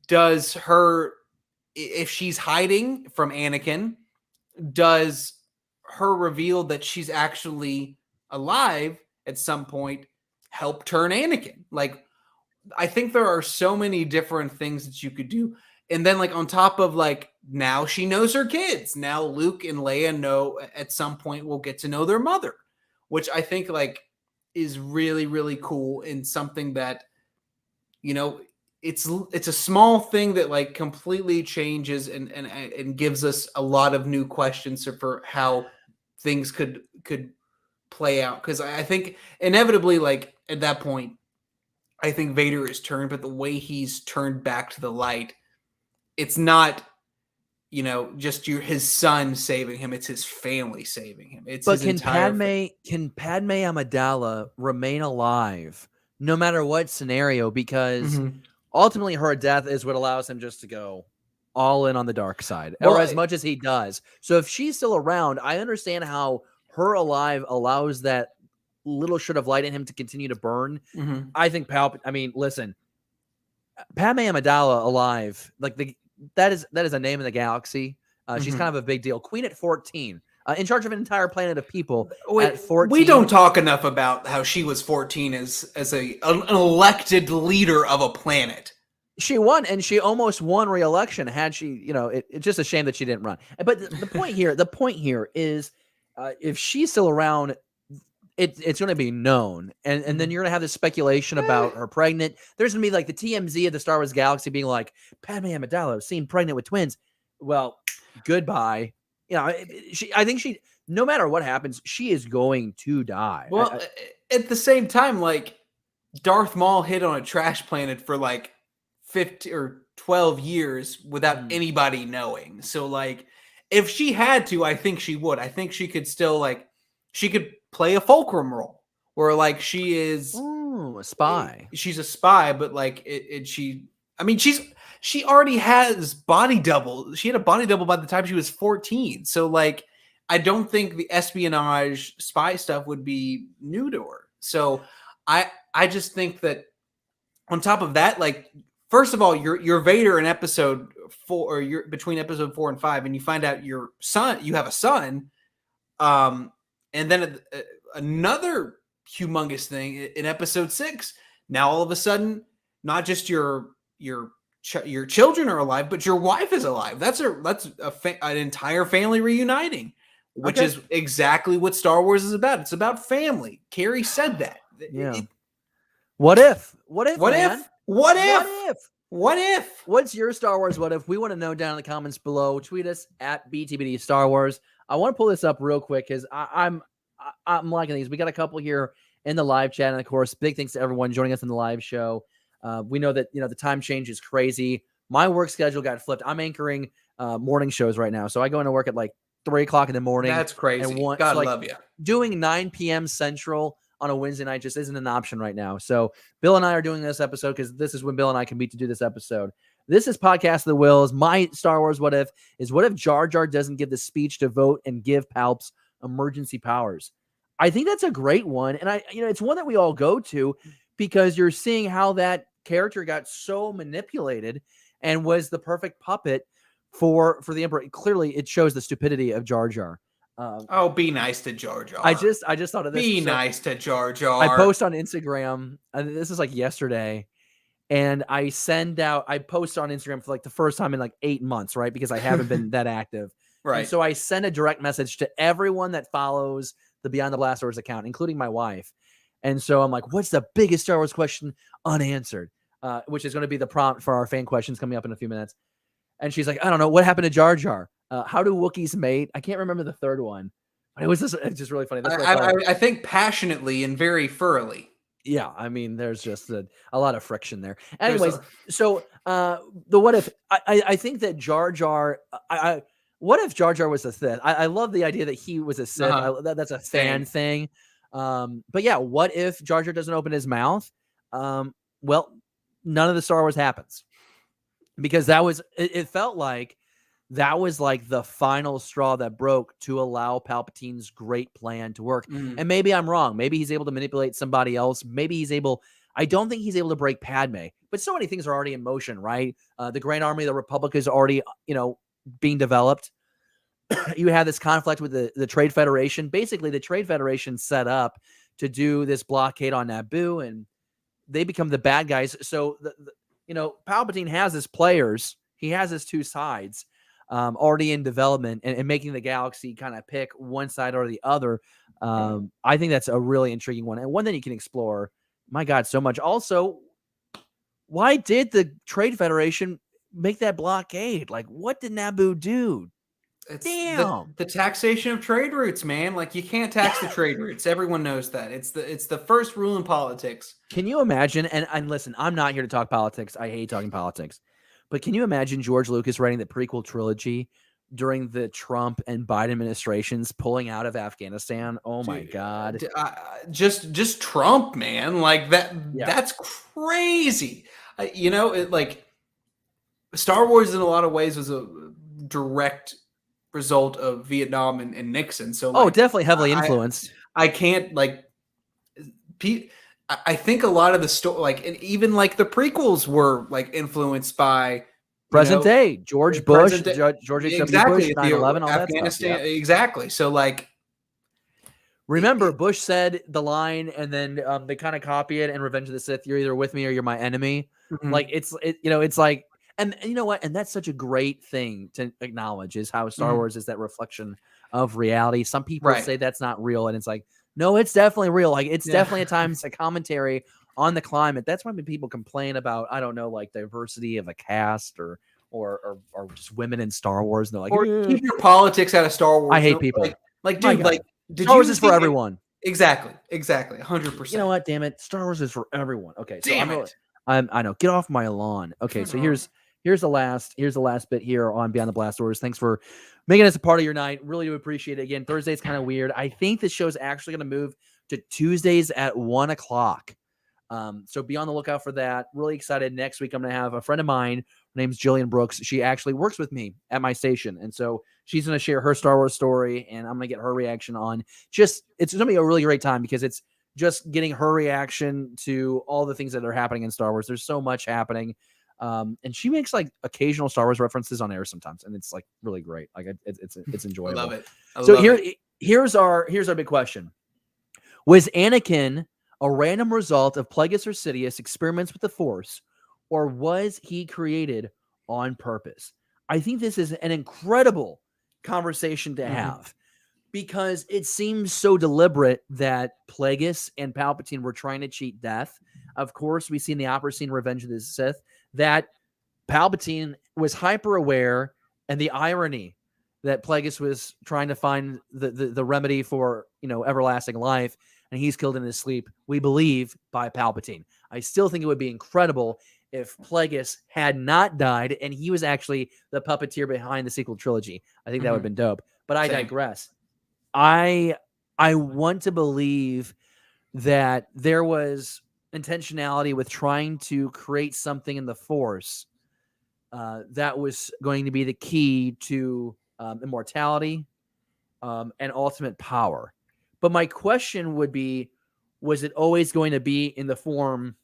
Does her, if she's hiding from Anakin, does her reveal that she's actually alive at some point help turn Anakin? Like, I think there are so many different things that you could do. And then, like, on top of, like, now she knows her kids. Now Luke and Leia know at some point will get to know their mother, which I think, like, is really, really cool, and something that, it's a small thing that, like, completely changes and gives us a lot of new questions for how things could play out. Because I think inevitably, like, at that point, I think Vader is turned, but the way he's turned back to the light, it's not, just his son saving him. It's his family saving him. Can Padme Amidala remain alive no matter what scenario? Because ultimately her death is what allows him just to go all in on the dark side, or as much as he does. So if she's still around, I understand how her alive allows that little shred of light in him to continue to burn. I think listen, Padme Amidala alive, like that is a name in the galaxy. She's kind of a big deal. Queen at 14, in charge of an entire planet of people. At 14. We don't talk enough about how she was 14 as an elected leader of a planet. She won, and she almost won re-election. Had she, it's just a shame that she didn't run. But the point here is, if she's still around, it's going to be known, and then you're going to have this speculation about her pregnant. There's going to be like the TMZ of the Star Wars galaxy being like, Padme Amidala seen pregnant with twins. Well, goodbye. I think she, no matter what happens, she is going to die. Well, at the same time, like, Darth Maul hid on a trash planet for like 50 or 12 years without anybody knowing. So, like, if she had to, I think she would. I think she could still, like, she could play a fulcrum role where, like, she is a spy. She's a spy, but, like, she already has body double. She had a body double by the time she was 14. So, like, I don't think the espionage spy stuff would be new to her. So I just think that on top of that, like, first of all, you're Vader in episode 4, or you're between episode 4 and 5, and you find out you have a son. And then another humongous thing in episode 6. Now all of a sudden, not just your children are alive, but your wife is alive. That's an entire family reuniting, which is exactly what Star Wars is about. It's about family. Carrie said that. Yeah. What if? What if? What's your Star Wars what if? We want to know down in the comments below. Tweet us at BTBD Star Wars. I want to pull this up real quick because I'm liking these. We got a couple here in the live chat, and of course, big thanks to everyone joining us in the live show. We know that the time change is crazy. My work schedule got flipped. I'm anchoring morning shows right now. So I go into work at like 3 o'clock in the morning. That's crazy. And God so, like, love you. doing 9 p.m. Central on a Wednesday night just isn't an option right now. So Bill and I are doing this episode because this is when Bill and I can meet to do this episode. This is Podcast of the Wills. My Star Wars What If is what if Jar Jar doesn't give the speech to vote and give Palps emergency powers? I think that's a great one. And it's one that we all go to because you're seeing how that character got so manipulated and was the perfect puppet for the Emperor. Clearly, it shows the stupidity of Jar Jar. Be nice to Jar Jar. I just thought of this. Be nice to Jar Jar. I post on Instagram. This is like yesterday, and I post on Instagram for like the first time in like 8 months, right? Because I haven't been that active. Right. And so I send a direct message to everyone that follows the Beyond the Blast Doors account, including my wife. And so I'm like, what's the biggest Star Wars question unanswered? Which is going to be the prompt for our fan questions coming up in a few minutes. And she's like, I don't know. What happened to Jar Jar? How do Wookiees mate? I can't remember the third one. But it's just really funny. That's I think passionately and very thoroughly. Yeah, I mean, there's just a lot of friction there. Anyways, so the what if, I think that Jar Jar, what if Jar Jar was a Sith? I love the idea that he was a Sith. That's a fan thing. But yeah, what if Jar Jar doesn't open his mouth? Well, none of the Star Wars happens because it felt like that was like the final straw that broke to allow Palpatine's great plan to work. And maybe I'm wrong. Maybe he's able to manipulate somebody else. Maybe I don't think he's able to break Padme, but so many things are already in motion, right? The Grand Army of the Republic is already, being developed. You have this conflict with the Trade Federation. Basically, the Trade Federation set up to do this blockade on Naboo, and they become the bad guys. So, Palpatine has his players. He has his two sides already in development and making the galaxy kind of pick one side or the other. I think that's a really intriguing one and one that you can explore. My God, so much. Also, why did the Trade Federation make that blockade? Like, what did Naboo do? It's Damn. the taxation of trade routes, man. Like, you can't tax the trade routes. Everyone knows that. It's the first rule in politics. Can you imagine? And listen, I'm not here to talk politics. I hate talking politics. But can you imagine George Lucas writing the prequel trilogy during the Trump and Biden administrations, pulling out of Afghanistan? Oh my God. Just Trump, man. Like that. Yeah. That's crazy. Star Wars in a lot of ways was a direct result of Vietnam and Nixon. So definitely heavily influenced. I can't I think a lot of the story, and even the prequels were influenced by present day George Bush, George H.W. exactly, Bush, 9/11, all Afghanistan, that stuff. Yeah. exactly. So remember, Bush said the line, and then they kind of copy it in Revenge of the Sith. You're either with me or you're my enemy. Mm-hmm. It's like, and you know what? And that's such a great thing to acknowledge is how Star Wars is that reflection of reality. Some people say that's not real, and it's like, no, it's definitely real. Like, it's definitely at times a commentary on the climate. That's why when people complain about, I don't know, diversity of a cast or just women in Star Wars. And they're like, keep your politics out of Star Wars. I hate people. Did Star Wars is for everyone. Exactly. 100%. You know what? Damn it. Star Wars is for everyone. Okay. So Damn it. I know. Get off my lawn. Okay. So here's the last bit here on Beyond the Blast Doors. Thanks for making us a part of your night. Really do appreciate it. Again, Thursday's kind of weird. I think this show's actually going to move to Tuesdays at 1:00. So be on the lookout for that. Really excited. Next week, I'm going to have a friend of mine. Her name's Jillian Brooks. She actually works with me at my station. And so she's going to share her Star Wars story, and I'm going to get her reaction on it's going to be a really great time because it's just getting her reaction to all the things that are happening in Star Wars. There's so much happening. And she makes occasional Star Wars references on air sometimes, and it's really great. It's enjoyable. I love it. So here's our big question: was Anakin a random result of Plagueis or Sidious experiments with the Force, or was he created on purpose? I think this is an incredible conversation to have because it seems so deliberate that Plagueis and Palpatine were trying to cheat death. Of course, we see in the opera scene Revenge of the Sith that Palpatine was hyper aware, and the irony that Plagueis was trying to find the remedy for everlasting life, and he's killed in his sleep, we believe, by Palpatine. I still think it would be incredible if Plagueis had not died and he was actually the puppeteer behind the sequel trilogy. I think that would have been dope. But I digress. I want to believe that there was intentionality with trying to create something in the Force that was going to be the key to immortality and ultimate power. But my question would be, was it always going to be in the form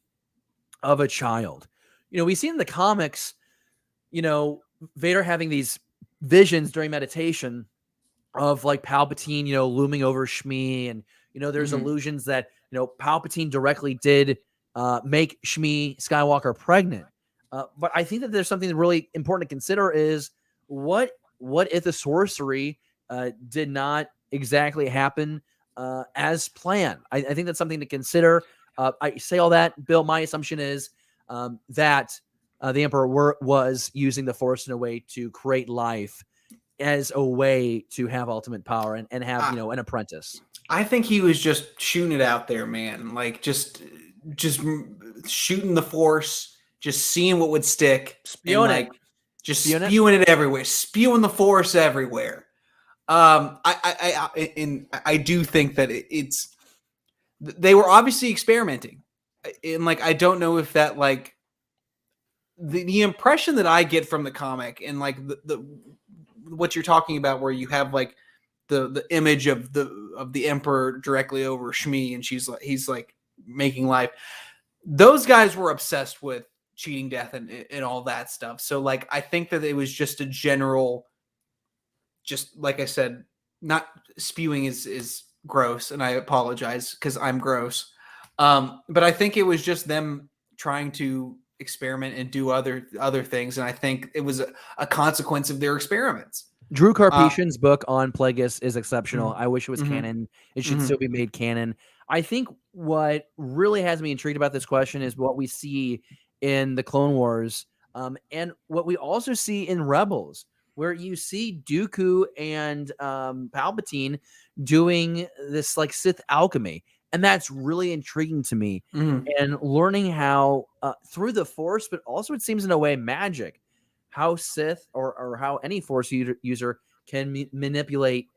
of a child? We see in the comics, Vader having these visions during meditation of like Palpatine, looming over Shmi. And, there's illusions that, Palpatine directly did make Shmi Skywalker pregnant. But I think that there's something really important to consider is what if the sorcery did not exactly happen as planned? I think that's something to consider. I say all that, Bill. My assumption is that the Emperor was using the Force in a way to create life as a way to have ultimate power and have an apprentice. I think he was just shooting it out there, man. Like just shooting the Force, just seeing what would stick, spewing it everywhere, spewing the Force everywhere. I do think that they were obviously experimenting, and like I don't know if that like the impression that I get from the comic and like the what you're talking about, where you have like the image of the Emperor directly over Shmi, and he's like making life. Those guys were obsessed with cheating death and all that stuff. So like I think that it was just a general, just like I said, not spewing is gross, and I apologize because I'm gross. But I think it was just them trying to experiment and do other things, and I think it was a consequence of their experiments. Drew Karpyshyn's book on Plagueis is exceptional. I wish it was canon. It should still be made canon. I think what really has me intrigued about this question is what we see in the Clone Wars, and what we also see in Rebels, where you see Dooku and Palpatine doing this like Sith alchemy. And that's really intriguing to me. And learning how through the Force, but also it seems in a way magic, how Sith or how any Force user can manipulate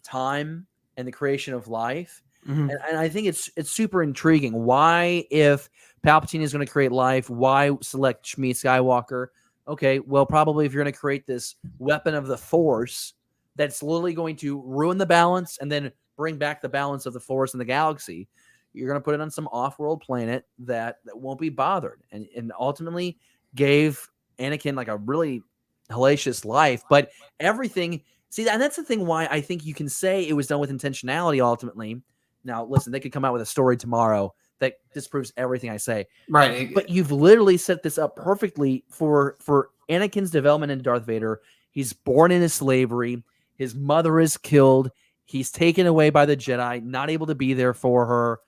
time and the creation of life. And I think it's super intriguing. Why, if Palpatine is going to create life, why select Shmi Skywalker? Okay, well, probably if you're going to create this weapon of the Force that's literally going to ruin the balance and then bring back the balance of the Force in the galaxy, you're going to put it on some off-world planet that won't be bothered, and ultimately gave Anakin like a really hellacious life. But everything, see, and that's the thing why I think you can say it was done with intentionality ultimately. Now, listen, they could come out with a story tomorrow that disproves everything I say. Right. But you've literally set this up perfectly for Anakin's development into Darth Vader. He's born into slavery. His mother is killed. He's taken away by the Jedi, not able to be there for her.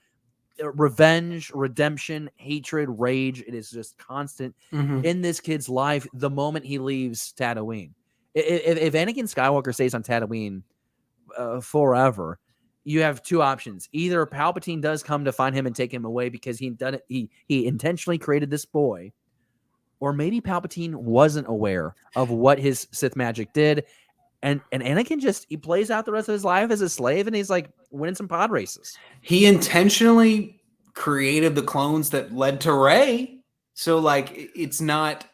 Revenge, redemption, hatred, rage. It is just constant in this kid's life the moment he leaves Tatooine. If Anakin Skywalker stays on Tatooine forever, you have two options. Either Palpatine does come to find him and take him away because he intentionally created this boy, or maybe Palpatine wasn't aware of what his Sith magic did. And Anakin he plays out the rest of his life as a slave, and he's like winning some pod races. He intentionally created the clones that led to Rey. So like it's not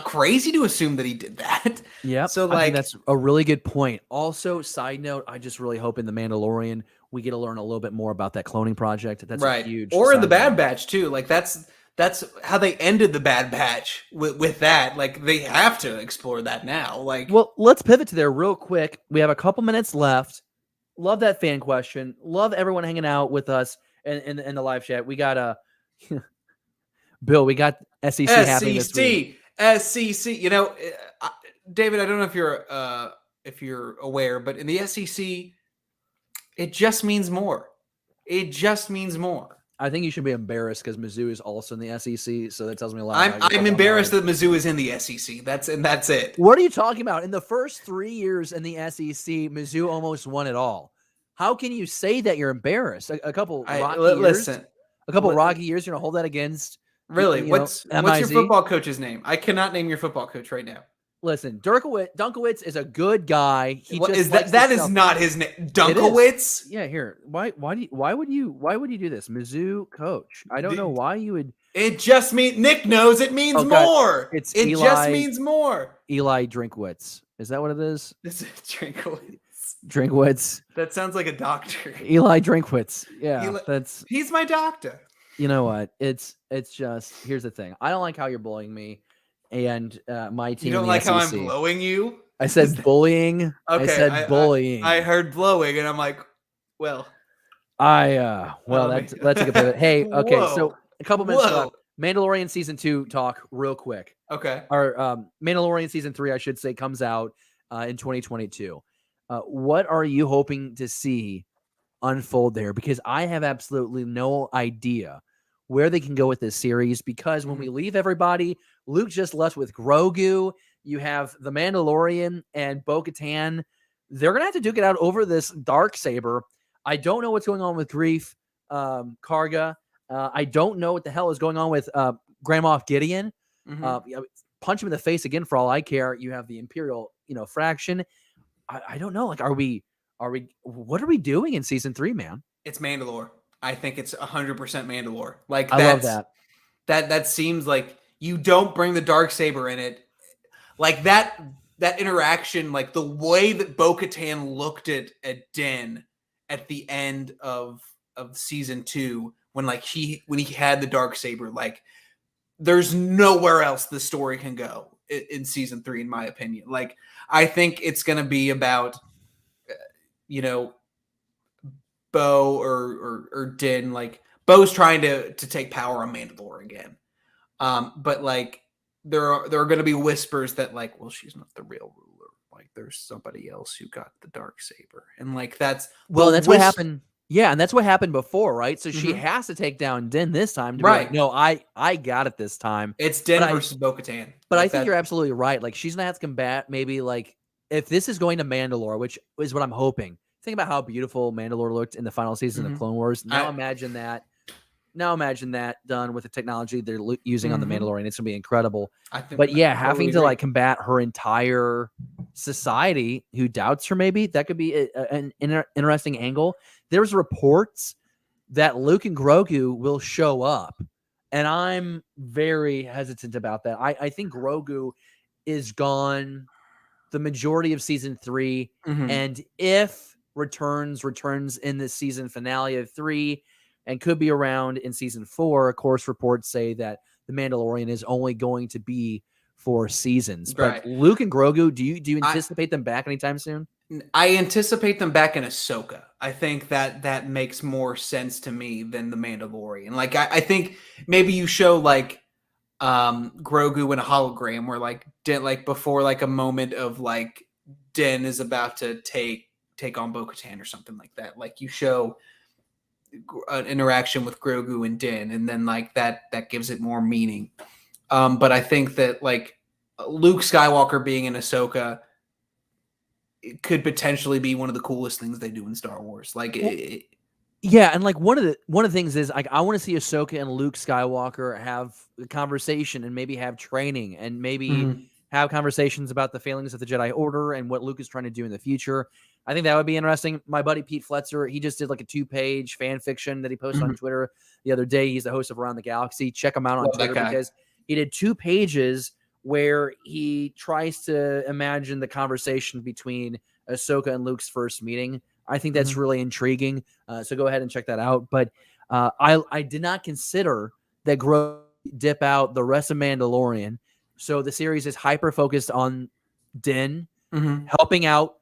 crazy to assume that he did that. Yeah. So I like think that's a really good point. Also, side note, I just really hope in The Mandalorian we get to learn a little bit more about that cloning project. That's right. A huge. Or in the Bad note. Batch too. Like that's how they ended the Bad Batch with that. Like they have to explore that now. Like, well, let's pivot to there real quick. We have a couple minutes left. Love that fan question. Love everyone hanging out with us in the live chat. We got Bill. We got SEC happening this week. SEC. You know, David. I don't know if you're aware, but in the SEC, it just means more. It just means more. I think you should be embarrassed because Mizzou is also in the SEC, so that tells me a lot. I'm embarrassed that Mizzou is in the SEC. That's it. What are you talking about? In the first 3 years in the SEC, Mizzou almost won it all. How can you say that you're embarrassed? A couple rocky years, you're gonna hold that against Really? You know, What's your MIZ. football coach's name? I cannot name your football coach right now. Listen, Dunkowitz is a good guy. He What just is likes that? to That is sell not things. his name. It is. Dunkowitz? Yeah, here. Why would you do this? Mizzou coach. I don't know why you would. It just means Nick knows it means Oh, God. more. It's it Eli. just means more. Eli Drinkwitz. Is that what it is? This is Drinkwitz. Drinkwitz. That sounds like a doctor. Eli Drinkwitz. Yeah, Eli- He's my doctor. You know what? It's just, here's the thing. I don't like how you're bullying me and my team. You don't in the like how I'm SEC. blowing you? I said bullying. Okay, I said bullying. I heard blowing, and I'm like, well. Let's take a pivot. Hey, okay, Whoa. so a couple minutes Whoa. left. Mandalorian season 2 talk real quick. Okay. Our Mandalorian season 3, I should say, comes out in 2022. What are you hoping to see unfold there? Because I have absolutely no idea where they can go with this series, because when we leave everybody, Luke just left with Grogu. You have the Mandalorian and Bo-Katan. They're going to have to duke it out over this Darksaber. I don't know what's going on with Grief Karga. I don't know what the hell is going on with Grand Moff Gideon. Punch him in the face again for all I care. You have the Imperial, fraction. I don't know. Like, what are we doing in season 3, man? It's Mandalore. I think it's 100% Mandalore. Like, I love that. That seems like you don't bring the Darksaber in it. Like that interaction, like the way that Bo-Katan looked at Din at the end of season 2, when he had the Darksaber, like there's nowhere else the story can go in season 3, in my opinion. Like, I think it's going to be about, Bo or Din. Like, Bo's trying to take power on Mandalore again. But like there are going to be whispers that, like, well, she's not the real ruler. Like, there's somebody else who got the Darksaber. And like that's what happened. Yeah, and that's what happened before, right? So she has to take down Din this time to be like, no, I got it this time. It's Din versus Bo-Katan. But I think you're absolutely right. Like, she's gonna have to combat, maybe, like, if this is going to Mandalore, which is what I'm hoping. Think about how beautiful Mandalore looked in the final season of Clone Wars. Now imagine that done with the technology they're using on the Mandalorian. It's gonna be incredible. Having to like combat her entire society who doubts her, maybe that could be an interesting angle. There's reports that Luke and Grogu will show up, and I'm very hesitant about that. I think Grogu is gone the majority of season 3, and if returns in the season finale of 3 and could be around in season 4. Of course, reports say that the Mandalorian is only going to be 4 seasons. Right. But Luke and Grogu, do you anticipate them back anytime soon? I anticipate them back in Ahsoka. I think that makes more sense to me than the Mandalorian. Like, I think maybe you show like Grogu in a hologram, where like Din, like before like a moment of like Din is about to take on Bo-Katan or something like that. Like, you show an interaction with Grogu and Din, and then like that gives it more meaning. But I think that like Luke Skywalker being in Ahsoka, it could potentially be one of the coolest things they do in Star Wars. Like, yeah, and like one of the things is, like, I want to see Ahsoka and Luke Skywalker have a conversation and maybe have training and maybe have conversations about the failings of the Jedi Order and what Luke is trying to do in the future. I think that would be interesting. My buddy Pete Fletzer, he just did like a 2-page fan fiction that he posted on Twitter the other day. He's the host of Around the Galaxy. Check him out on Twitter, because he did 2 pages where he tries to imagine the conversation between Ahsoka and Luke's first meeting. I think that's really intriguing. So go ahead and check that out. But I did not consider that Grogu dip out the rest of Mandalorian. So the series is hyper focused on Din helping out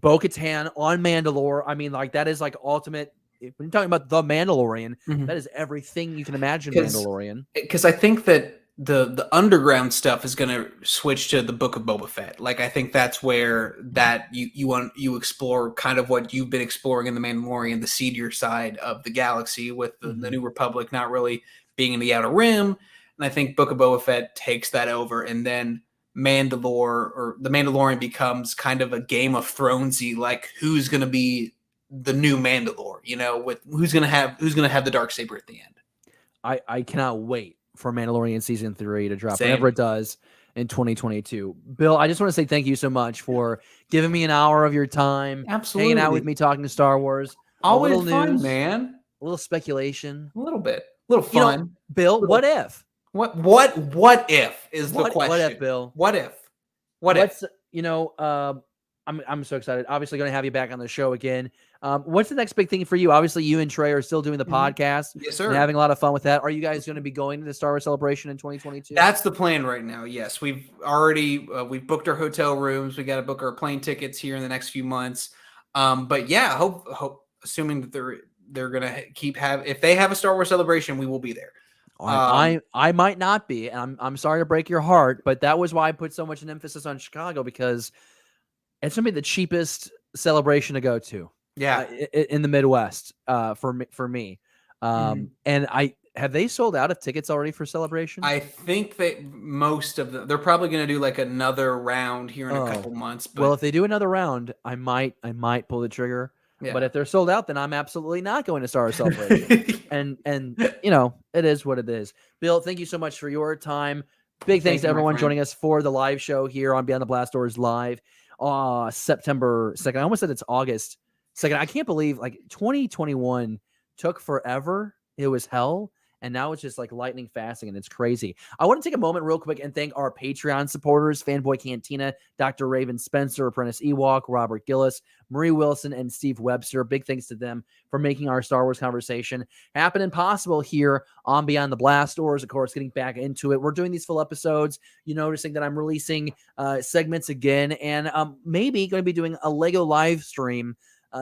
Bo-Katan on Mandalore. I mean, like, that is like ultimate. When you're talking about the Mandalorian, that is everything you can imagine Mandalorian. Because I think that the underground stuff is going to switch to the Book of Boba Fett. Like, I think that's where that you explore kind of what you've been exploring in the Mandalorian, the seedier side of the galaxy, with the New Republic not really being in the Outer Rim. And I think Book of Boba Fett takes that over, and then Mandalore, or the Mandalorian, becomes kind of a Game of Thronesy, like, who's going to be the new Mandalore, with who's going to have the Darksaber at the end. I cannot wait for Mandalorian season 3 to drop Same. whenever it does in 2022. Bill, I just want to say thank you so much for giving me an hour of your time, hanging out with me, talking to Star Wars. Always a little fun, news, man. a little speculation, A little bit, a little You know, fun. Bill, what if? What if is the question? What if, Bill? What if? What if? I'm so excited. Obviously, going to have you back on the show again. What's the next big thing for you? Obviously, you and Trey are still doing the podcast. Yes, sir. And having a lot of fun with that. Are you guys going to be going to the Star Wars Celebration in 2022? That's the plan right now. Yes, we've already we've booked our hotel rooms. We got to book our plane tickets here in the next few months. But yeah, hope assuming that they're gonna if they have a Star Wars Celebration, we will be there. I might not be, and I'm sorry to break your heart, but that was why I put so much an emphasis on Chicago, because it's gonna be the cheapest celebration to go to. Yeah, in the Midwest, for me. And have they sold out of tickets already for Celebration? I think that most of them, they're probably going to do like another round here in a couple months. But well, if they do another round, I might pull the trigger. Yeah. But if they're sold out, then I'm absolutely not going to Star Wars Celebration. and it is what it is. Bill, thank you so much for your time. Big thanks to everyone joining us for the live show here on Beyond the Blast Doors Live. September 2nd. I almost said it's August 2nd. I can't believe 2021 took forever. It was hell. And now it's just like lightning fasting, and it's crazy. I want to take a moment real quick and thank our Patreon supporters, Fanboy Cantina, Dr. Raven Spencer, Apprentice Ewok, Robert Gillis, Marie Wilson, and Steve Webster. Big thanks to them for making our Star Wars conversation happen and possible here on Beyond the Blast Doors. Of course, getting back into it. We're doing these full episodes. You're noticing that I'm releasing segments again, and maybe going to be doing a Lego live stream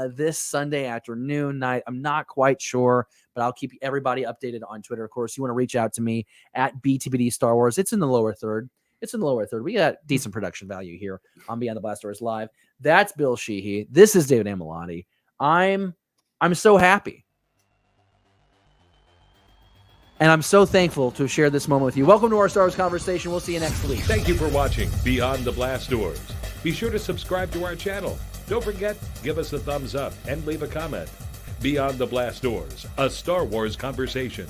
this Sunday afternoon night. I'm not quite sure, but I'll keep everybody updated on Twitter. Of course, you want to reach out to me at BTBD Star Wars. It's in the lower third. We got decent production value here on Beyond the Blast Doors Live. That's Bill Sheehy. This is David Amelotti. I'm so happy. And I'm so thankful to share this moment with you. Welcome to our Star Wars conversation. We'll see you next week. Thank you for watching Beyond the Blast Doors. Be sure to subscribe to our channel. Don't forget, give us a thumbs up and leave a comment. Beyond the Blast Doors, a Star Wars conversation.